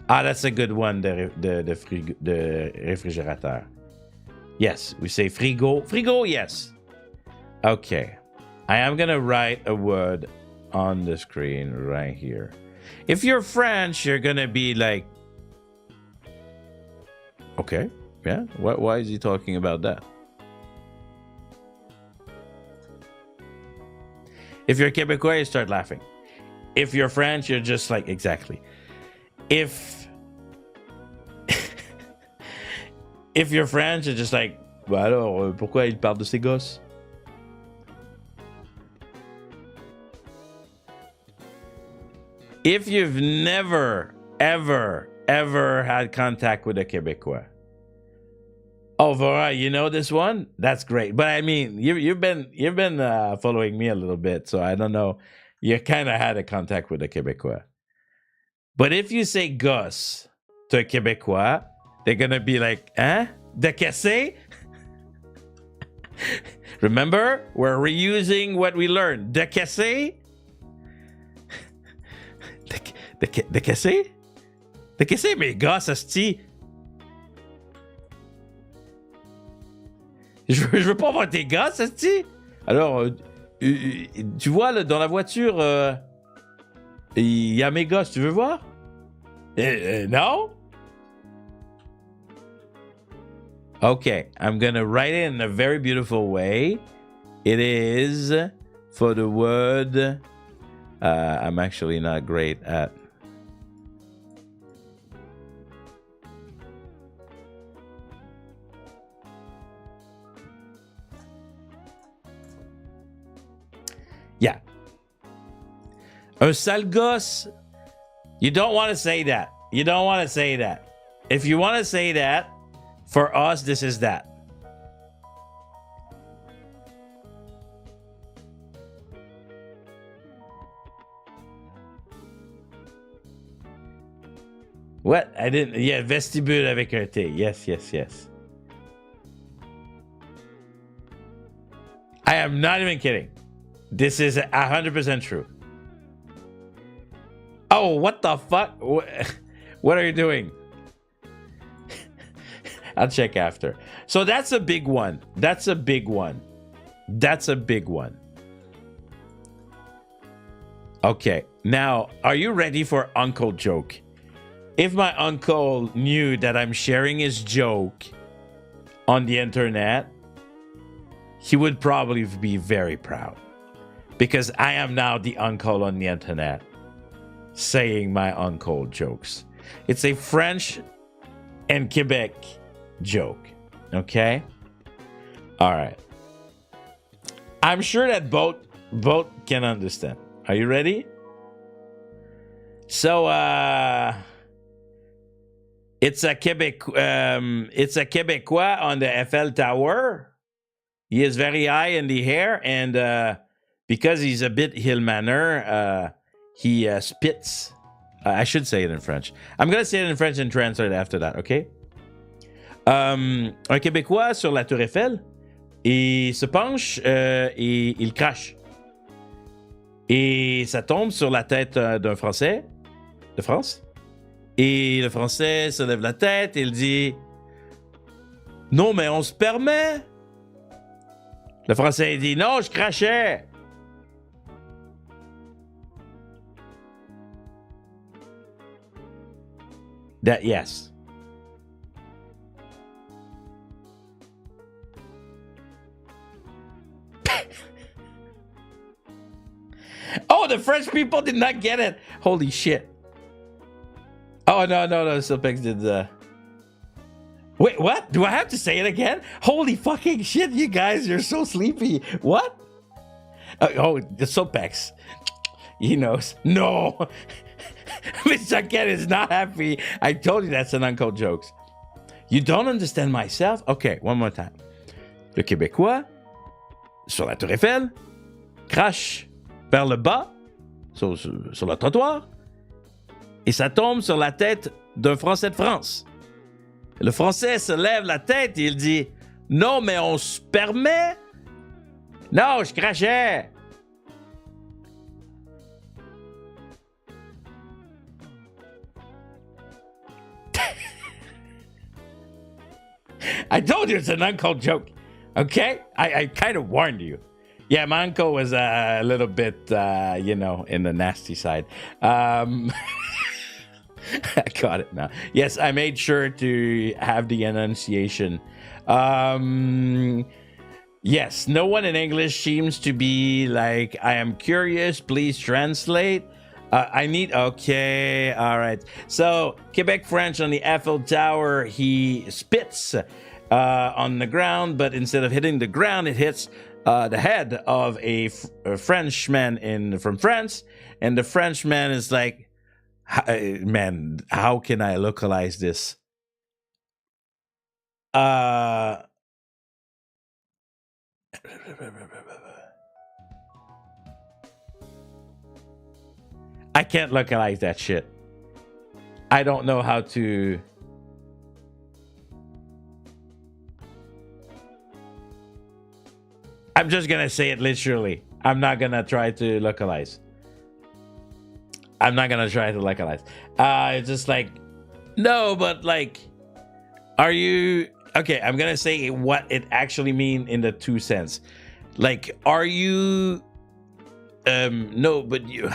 That's a good one, the réfrigérateur. Yes, we say frigo. Frigo, yes. Okay. I am gonna write a word on the screen right here. If you're French, you're gonna be like, okay, yeah. Why is he talking about that? If you're Québécois, you start laughing. If you're French, you're just like, exactly. If you're French, you're just like, bah alors, pourquoi il parle de ses gosses? If you've never, ever had contact with a Québécois. Oh, Vora, you know this one? That's great. But I mean, you've been following me a little bit, so I don't know. You kind of had a contact with a Québécois. But if you say gosse to a Québécois, they're gonna be like, hein? De cassé? Remember, we're reusing what we learned. De cassé? De cassé? De cassé, mais gosse, asti. Je veux pas voir tes gosses, asti. Alors, tu vois, là, dans la voiture, il y a mes gosses, tu veux voir? No? Okay, I'm gonna write it in a very beautiful way. It is for the word. I'm actually not great at. Yeah. Un sale gosse. You don't want to say that. You don't want to say that. If you want to say that, for us, this is that. What? I didn't. Yeah, vestibule avec un T. Yes. I am not even kidding. This is 100% true. Oh, what the fuck? What are you doing? I'll check after. So that's a big one. That's a big one. Okay, now, are you ready for uncle joke? If my uncle knew that I'm sharing his joke on the internet, he would probably be very proud. Because I am now the uncle on the internet saying my uncle jokes. It's a French and Quebec joke. Okay? All right. I'm sure that both can understand. Are you ready? So it's a Québécois on the Eiffel Tower. He is very high in the air, and because he's a bit hill-manner, he spits. I should say it in French. I'm going to say it in French and translate after that, okay? Un Québécois sur la Tour Eiffel, il se penche et il crache. Et ça tombe sur la tête d'un Français de France. Et le Français se lève la tête et il dit « Non, mais on se permet !» Le Français dit « Non, je crachais !» That, yes. Oh, the French people did not get it. Holy shit. Oh, no. Sopex did Wait, what? Do I have to say it again? Holy fucking shit, you guys, you're so sleepy. What? Oh, the Sopex. He knows. No. Mr. Ken is not happy. I told you that's an uncle jokes. You don't understand myself? Okay, one more time. Le Québécois, sur la Tour Eiffel, crache vers le bas, sur le trottoir, et ça tombe sur la tête d'un Français de France. Le Français se lève la tête et il dit « Non, mais on se permet? »« Non, je crachais. » I told you it's an uncle joke. Okay? I kind of warned you. Yeah, my uncle was a little bit, in the nasty side. I got it now. Yes, I made sure to have the enunciation. Yes, no one in English seems to be like, I am curious, please translate. Okay, all right. So, Quebec French on the Eiffel Tower, he spits on the ground, but instead of hitting the ground, it hits the head of a Frenchman from France. And the Frenchman is like, man, how can I localize this? I can't localize that shit. I don't know how to. I'm just gonna say it literally. I'm not gonna try to localize. It's just like, no, but like, are you okay? I'm gonna say what it actually mean in the two sense. Like, are you? No, but you.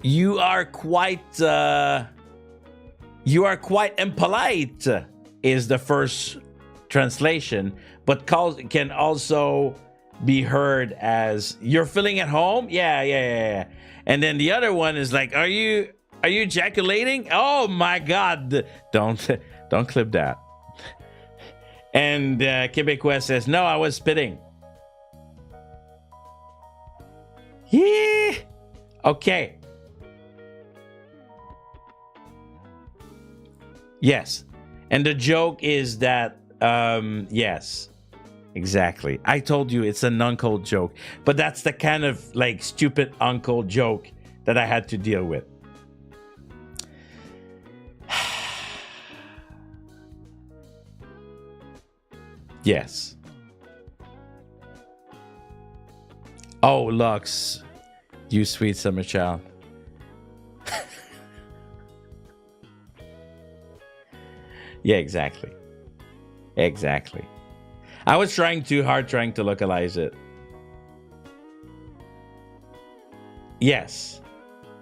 You are quite. You are quite impolite. Is the first translation, but can also be heard as you're feeling at home. Yeah. And then the other one is like, are you ejaculating? Oh my God! Don't clip that. And Québécois says, no, I was spitting. Yeah. Okay. Yes. And the joke is that, yes, exactly. I told you it's an uncle joke, but that's the kind of like stupid uncle joke that I had to deal with. Yes. Oh, Lux, you sweet summer child. Yeah, exactly. I was trying too hard trying to localize it. Yes.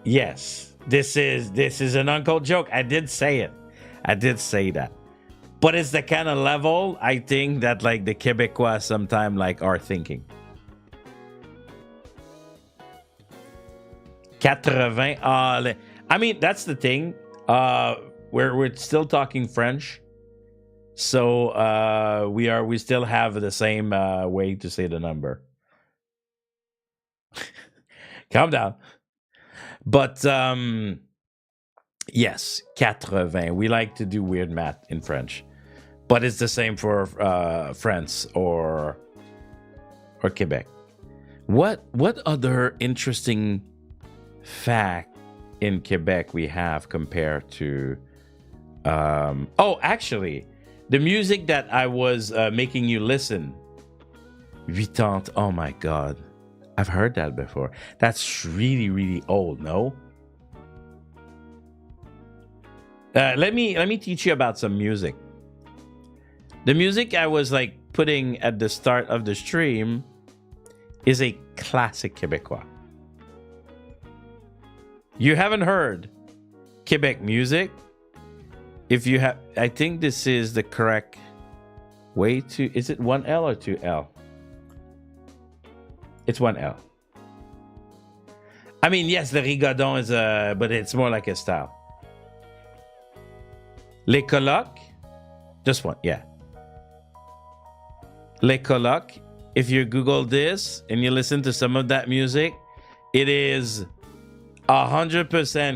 This is an uncle joke. I did say it. I did say that. But it's the kind of level I think that like the Québécois sometimes like are thinking. 80. I mean, that's the thing. We're still talking French, so we still have the same way to say the number. Calm down. But yes, 80. We like to do weird math in French, but it's the same for France or Quebec. What other interesting fact in Quebec we have compared to? Actually, the music that I was making you listen, 80. Oh my God, I've heard that before. That's really, really old. No. Let me teach you about some music. The music I was like putting at the start of the stream is a classic Québécois. You haven't heard Quebec music? If you have, I think this is the correct way to. Is it 1L or 2L? It's 1L. I mean, yes, the rigodon is but it's more like a style. Les colocs, just one, yeah. Les colocs. If you Google this and you listen to some of that music, it is 100%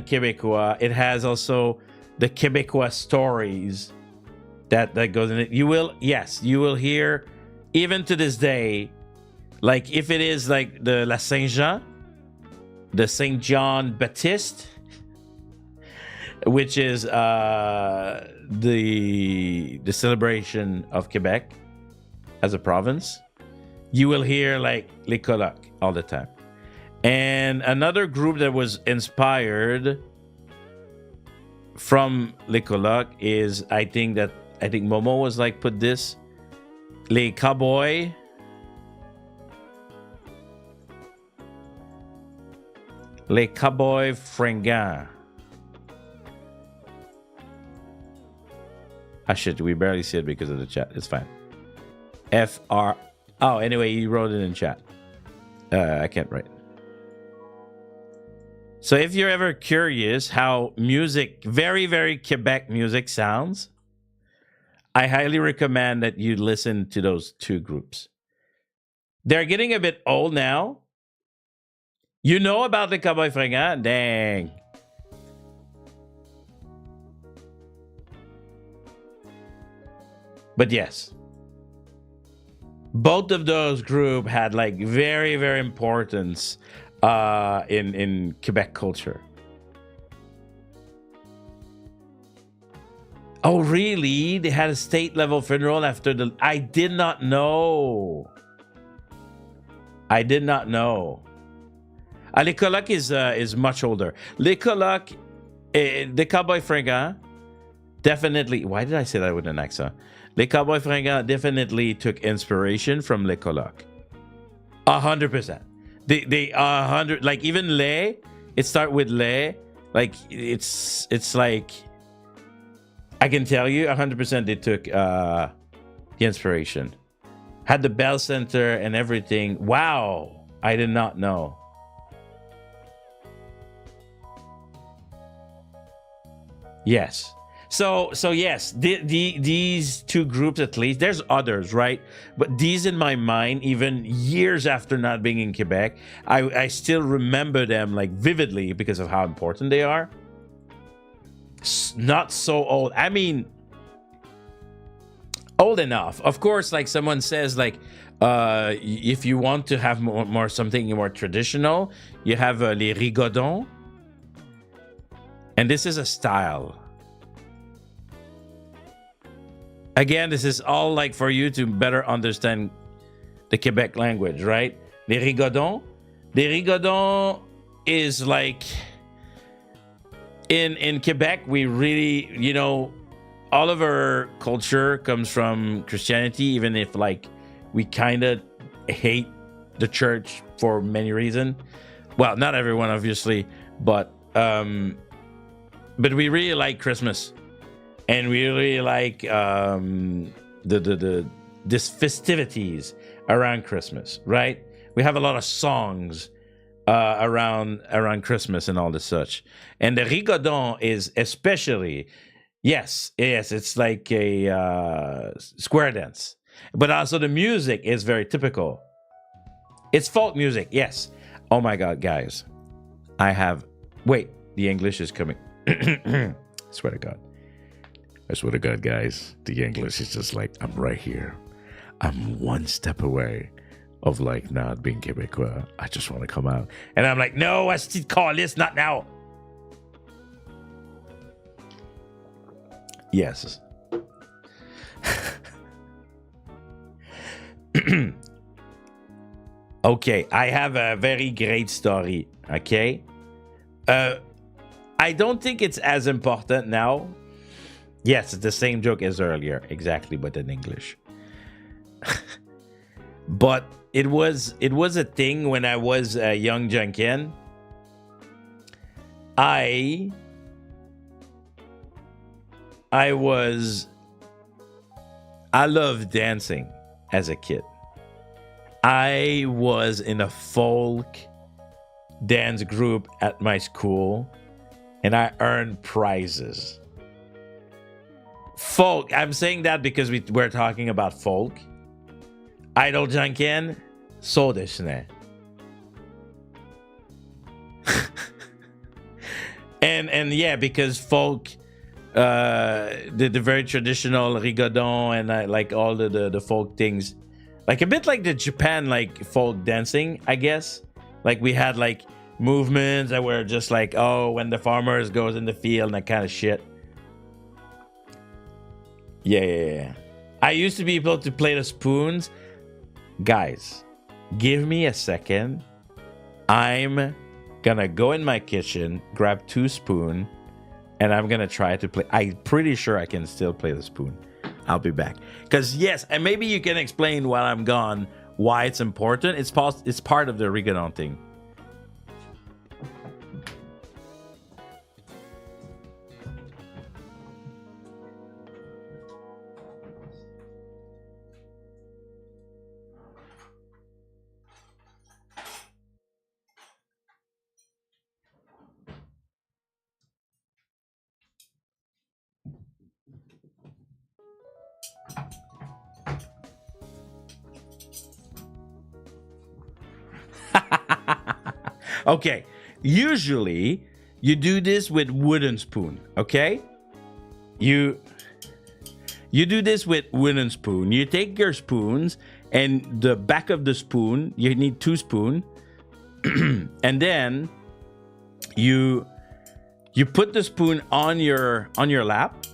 Québécois. It has also the Québécois stories that goes in it. You will hear, even to this day, like if it is like the La Saint-Jean, the Saint John Baptiste, which is the celebration of Quebec as a province, you will hear like Les Colocs all the time. And another group that was inspired from Les Colocs is, I think that I think Momo was like, put this. Les Cowboys. Les Cowboys Fringants. Ah, shit, we barely see it because of the chat. It's fine. FR. Oh, anyway, he wrote it in chat. I can't write. So if you're ever curious how music, very, very Quebec music sounds, I highly recommend that you listen to those two groups. They're getting a bit old now. You know about the Cowboy Fringant? Dang. But yes, both of those groups had like very, very importance in Quebec culture. Oh, really? They had a state level funeral after the. I did not know. I did not know. Les Colocs is much older. Les Colocs, the Cowboy Fringant, definitely. Why did I say that with an accent? Les Cowboy Fringants definitely took inspiration from Les Colocs. 100%. They 100, like even Les, it start with Les. Like it's like, I can tell you 100% they took the inspiration. Had the Bell Center and everything. Wow, I did not know. Yes. So yes, these two groups at least. There's others, right? But these in my mind, even years after not being in Quebec, I still remember them like vividly because of how important they are. Not so old. I mean, old enough. Of course, like someone says, like if you want to have more something more traditional, you have les rigodons, and this is a style. Again, this is all like for you to better understand the Quebec language, right? Les rigodons. Les rigodons is like in Quebec, we really, you know, all of our culture comes from Christianity, even if like we kind of hate the church for many reasons. Well, not everyone, obviously, but we really like Christmas. And we really like this festivities around Christmas, right? We have a lot of songs around Christmas and all this such. And the rigodon is especially, yes, it's like a square dance. But also the music is very typical. It's folk music, yes. Oh my God, guys. Wait, the English is coming. Swear to God. I swear to God, guys, the English is just like, I'm right here. I'm one step away of like not being Québécois. I just want to come out. And I'm like, no, I still call this, not now. Yes. Okay, I have a very great story, okay? I don't think it's as important now. Yes, it's the same joke as earlier, exactly, but in English. But it was a thing when I was a young Janken. I loved dancing as a kid. I was in a folk dance group at my school, and I earned prizes. Folk, I'm saying that because we're talking about folk. Idol Janken, so desu ne. And yeah, because folk, the very traditional rigodon and like all the folk things, like a bit like the Japan like folk dancing, I guess. Like we had like movements that were just like, oh, when the farmers goes in the field and that kind of shit. Yeah. I used to be able to play the spoons. Guys, give me a second. I'm gonna go in my kitchen, grab 2 spoons, and I'm gonna try to play. I'm pretty sure I can still play the spoon. I'll be back. Because yes, and maybe you can explain while I'm gone why it's important. It's part of the rigodon thing. Okay, usually you do this with wooden spoon, okay? You do this with wooden spoon. You take your spoons and the back of the spoon, you need 2 spoons. And then you put the spoon on your lap.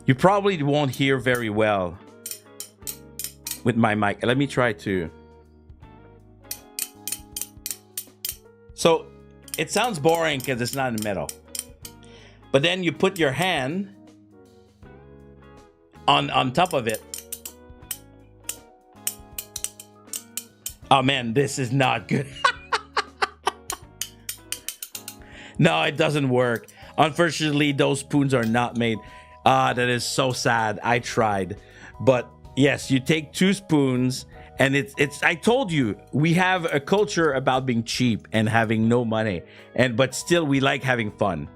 You probably won't hear very well with my mic. Let me try to. So it sounds boring because it's not in metal. But then you put your hand on top of it. Oh man, this is not good. No, it doesn't work. Unfortunately, those spoons are not made. That is so sad. I tried. But yes, you take 2 spoons. And it's I told you, we have a culture about being cheap and having no money, but still we like having fun.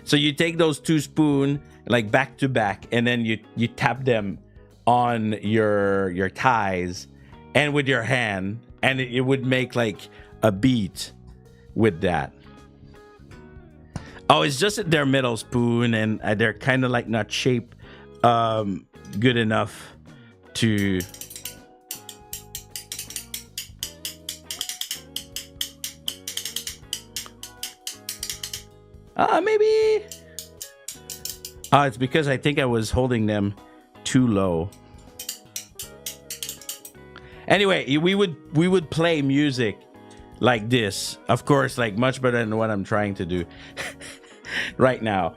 So you take those 2 spoons like back to back, and then you tap them on your thighs and with your hand, and it would make like a beat with that. Oh, it's just that they're metal spoon and they're kind of like not shaped good enough to. Maybe. It's because I think I was holding them too low. Anyway, we would play music like this, of course, like much better than what I'm trying to do right now.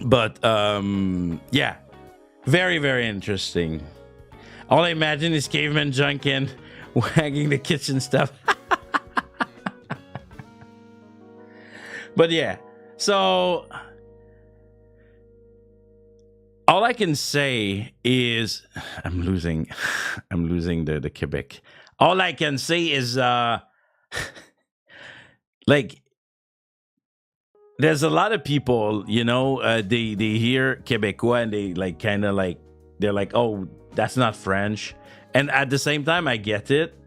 But yeah, very, very interesting. All I imagine is Caveman Janken wagging the kitchen stuff. But yeah, so all I can say is I'm losing the Quebec. All I can say is like there's a lot of people, you know, they hear Québécois and they like kind of like they're like, oh, that's not French, and at the same time I get it,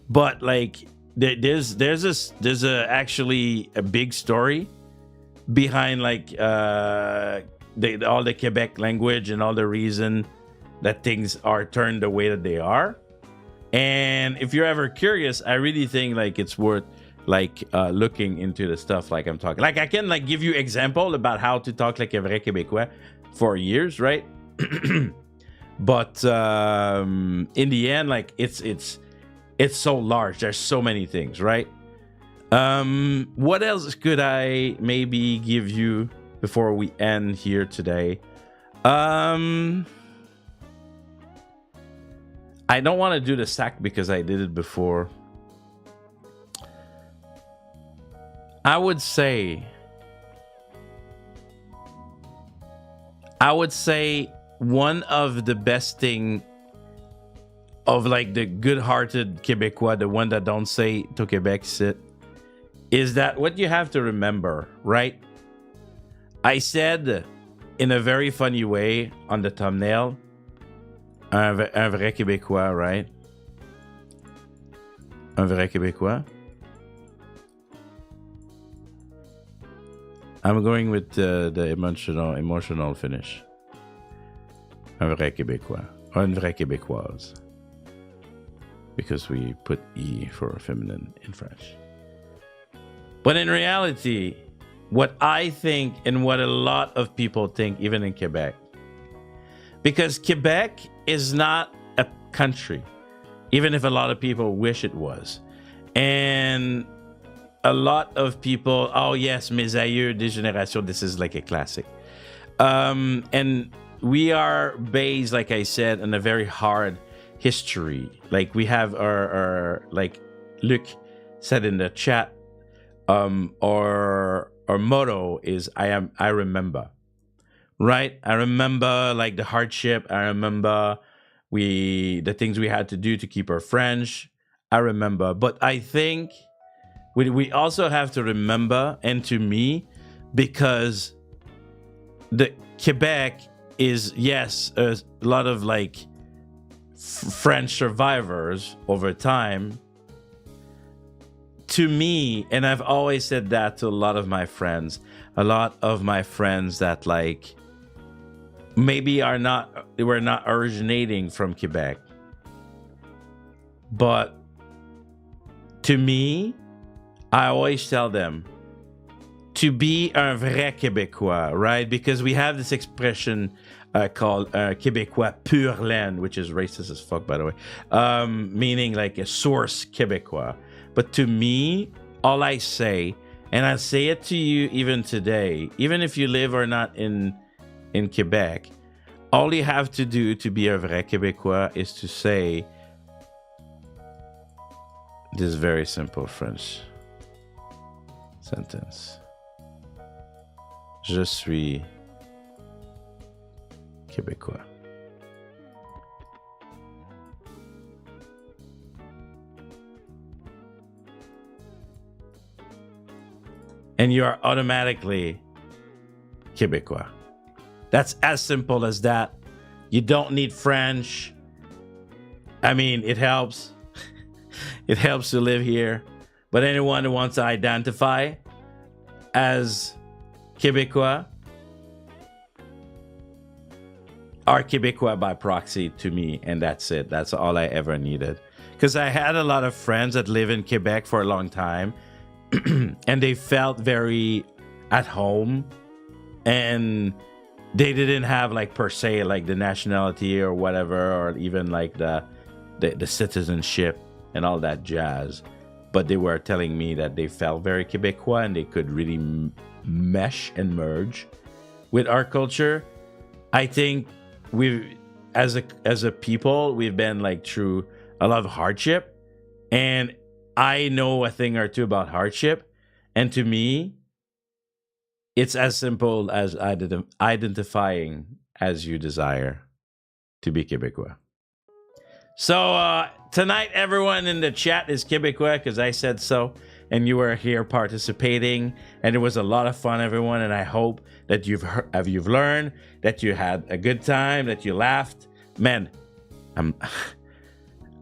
but like. There's actually a big story behind like all the Quebec language and all the reason that things are turned the way that they are. And if you're ever curious, I really think like it's worth like looking into the stuff like I'm talking. Like I can like give you example about how to talk like a vrai Québécois for years, right? But in the end, like it's so large. There's so many things, right? What else could I maybe give you before we end here today? I don't want to do the sack because I did it before. I would say one of the best thing of like the good-hearted Québécois, the one that don't say to Québec sit, is that what you have to remember, right? I said in a very funny way on the thumbnail, un vrai Québécois, right? Un vrai Québécois. I'm going with the emotional finish. Un vrai Québécois. Or une vraie Québécoise. Because we put E for feminine in French. But in reality, what I think and what a lot of people think, even in Quebec, because Quebec is not a country, even if a lot of people wish it was. And a lot of people, oh yes, mes aïeux des générations, this is like a classic. And we are based, like I said, on a very hard history. Like we have our like Luc said in the chat, our motto is I remember. Right? I remember like the hardship. I remember the things we had to do to keep our French. I remember. But I think we also have to remember, and to me, because the Quebec is, yes, a lot of like French survivors over time. To me, and I've always said that to a lot of my friends that like maybe we're not originating from Quebec, but to me, I always tell them to be un vrai Québécois, right? Because we have this expression called Québécois pur laine, which is racist as fuck, by the way, meaning like a source Québécois. But to me, all I say, and I say it to you even today, even if you live or not in Quebec, all you have to do to be a vrai Québécois is to say this very simple French sentence. Je suis Québécois. And you are automatically Québécois. That's as simple as that. You don't need French. I mean, it helps. It helps to live here. But anyone who wants to identify as Québécois are Québécois by proxy to me, and that's it. That's all I ever needed. Because I had a lot of friends that live in Quebec for a long time, and they felt very at home, and they didn't have like per se like the nationality or whatever, or even like the citizenship and all that jazz. But they were telling me that they felt very Québécois and they could really mesh and merge with our culture. I think we've, as a people, we've been like through a lot of hardship, and I know a thing or two about hardship. And to me, it's as simple as identifying as you desire to be Québécois. So tonight, everyone in the chat is Québécois because I said so, and you were here participating, and it was a lot of fun, everyone. And I hope that you've learned, that you had a good time, that you laughed. Man, I'm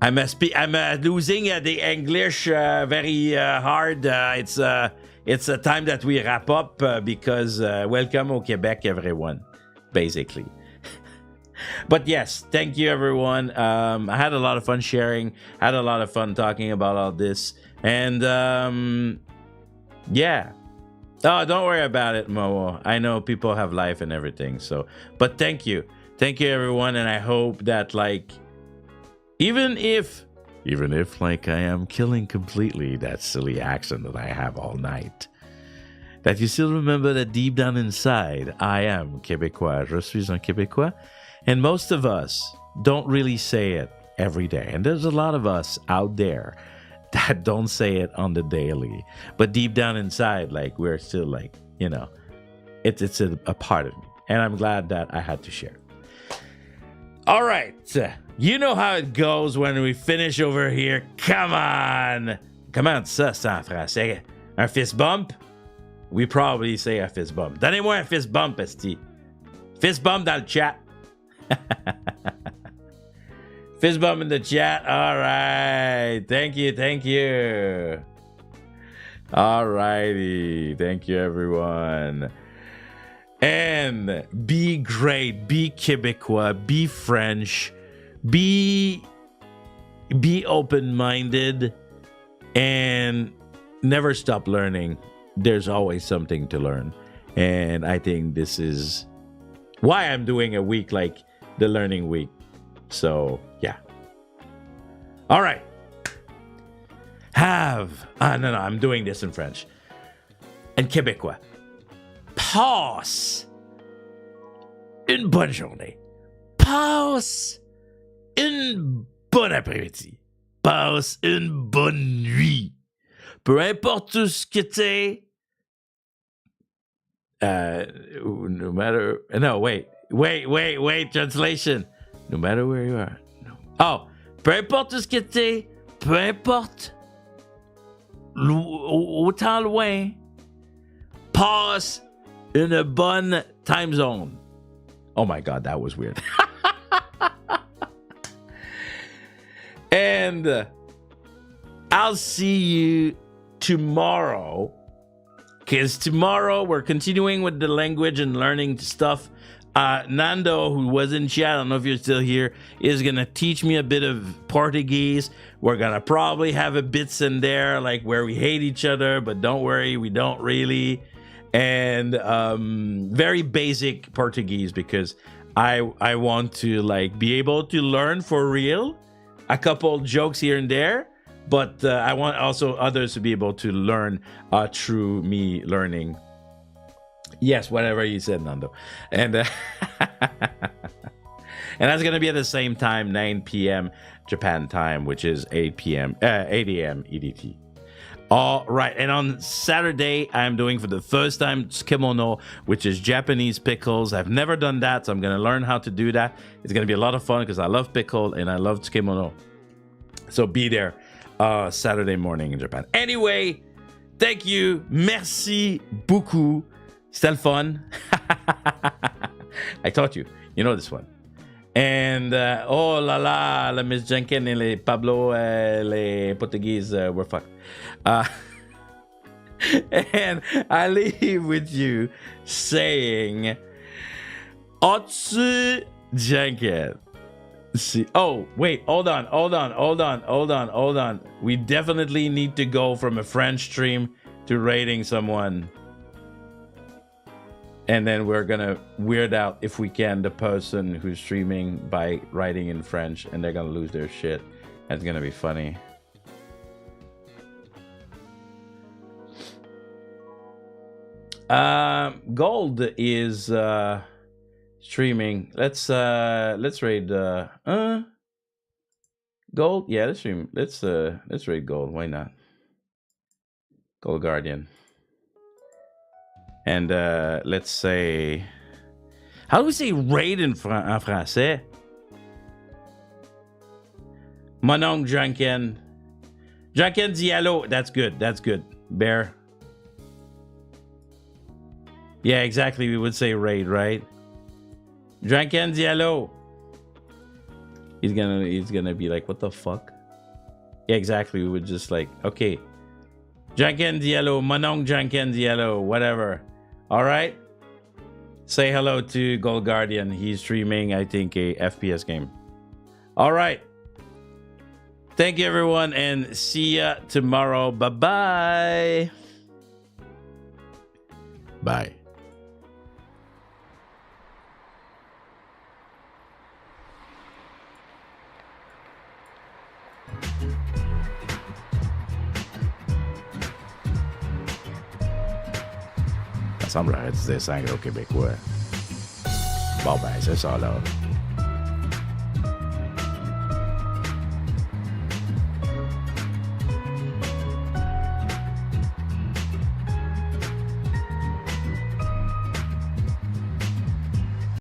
losing the English very hard. It's a time that we wrap up because welcome au Québec, everyone, basically. But yes, thank you, everyone. I had a lot of fun sharing. Had a lot of fun talking about all this. And yeah. Oh, don't worry about it, Momo. I know people have life and everything. So, but thank you. Thank you, everyone. And I hope that like, even if like I am killing completely that silly accent that I have all night, that you still remember that deep down inside, I am Québécois. Je suis un Québécois. And most of us don't really say it every day. And there's a lot of us out there that don't say it on the daily. But deep down inside, like, we're still like, you know, it's a part of me. And I'm glad that I had to share. All right. You know how it goes when we finish over here. Come on. Comment ça, c'est en français? Un fist bump? We probably say a fist bump. Donnez-moi un fist bump, esti. Fist bump dans le chat. Fist bump in the chat. All right. Thank you. All righty. Thank you, everyone. And be great. Be Québécois. Be French. Be open-minded. And never stop learning. There's always something to learn. And I think this is why I'm doing a week like the learning week. So, yeah. All right. No, I'm doing this in French. And Québécois. Passe une bonne journée. Passe une bonne après-midi. Passe une bonne nuit. Peu importe tout ce que t'es. No matter. No, wait. Translation. No matter where you are. No. Oh, peu importe tout ce que t'es. Peu importe. Autant loin. Passe une bonne time zone. Oh my God, that was weird. And I'll see you tomorrow. Because tomorrow we're continuing with the language and learning stuff. Nando, who was in chat, I don't know if you're still here, is going to teach me a bit of Portuguese. We're going to probably have a bits in there, like where we hate each other, but don't worry, we don't really. And very basic Portuguese, because I want to like be able to learn for real. A couple jokes here and there, but I want also others to be able to learn through me learning. Yes, whatever you said, Nando. And and that's going to be at the same time, 9 p.m. Japan time, which is 8 a.m. EDT. All right. And on Saturday, I'm doing for the first time tsukemono, which is Japanese pickles. I've never done that, so I'm going to learn how to do that. It's going to be a lot of fun because I love pickle and I love tsukemono. So be there Saturday morning in Japan. Anyway, thank you. Merci beaucoup. C'était le fun. I taught you. You know this one. And oh la la, la Miss Janken and les Pablo, les Portuguese were fucked. And I leave with you saying, Uncle Janken. See, oh, wait, hold on. We definitely need to go from a French stream to rating someone. And then we're gonna weird out, if we can, the person who's streaming by writing in French, and they're gonna lose their shit. That's gonna be funny. Gold is streaming. Let's raid Gold. Yeah, let's stream. Let's raid Gold. Why not? Gold Guardian. And let's say, how do we say raid en français? Mon oncle Janken. Janken Diallo. That's good. Bear. Yeah, exactly. We would say raid, right? Janken Diallo. He's gonna be like, what the fuck? Yeah, exactly. We would just like, okay. Janken Diallo, Manong Janken Diallo, whatever. All right. Say hello to Gold Guardian. He's streaming, I think, a FPS game. All right. Thank you, everyone, and see ya tomorrow. Bye-bye. Bye. Ça semble arrêter de dire 5 au Québécois. Bon, ben, c'est ça, là.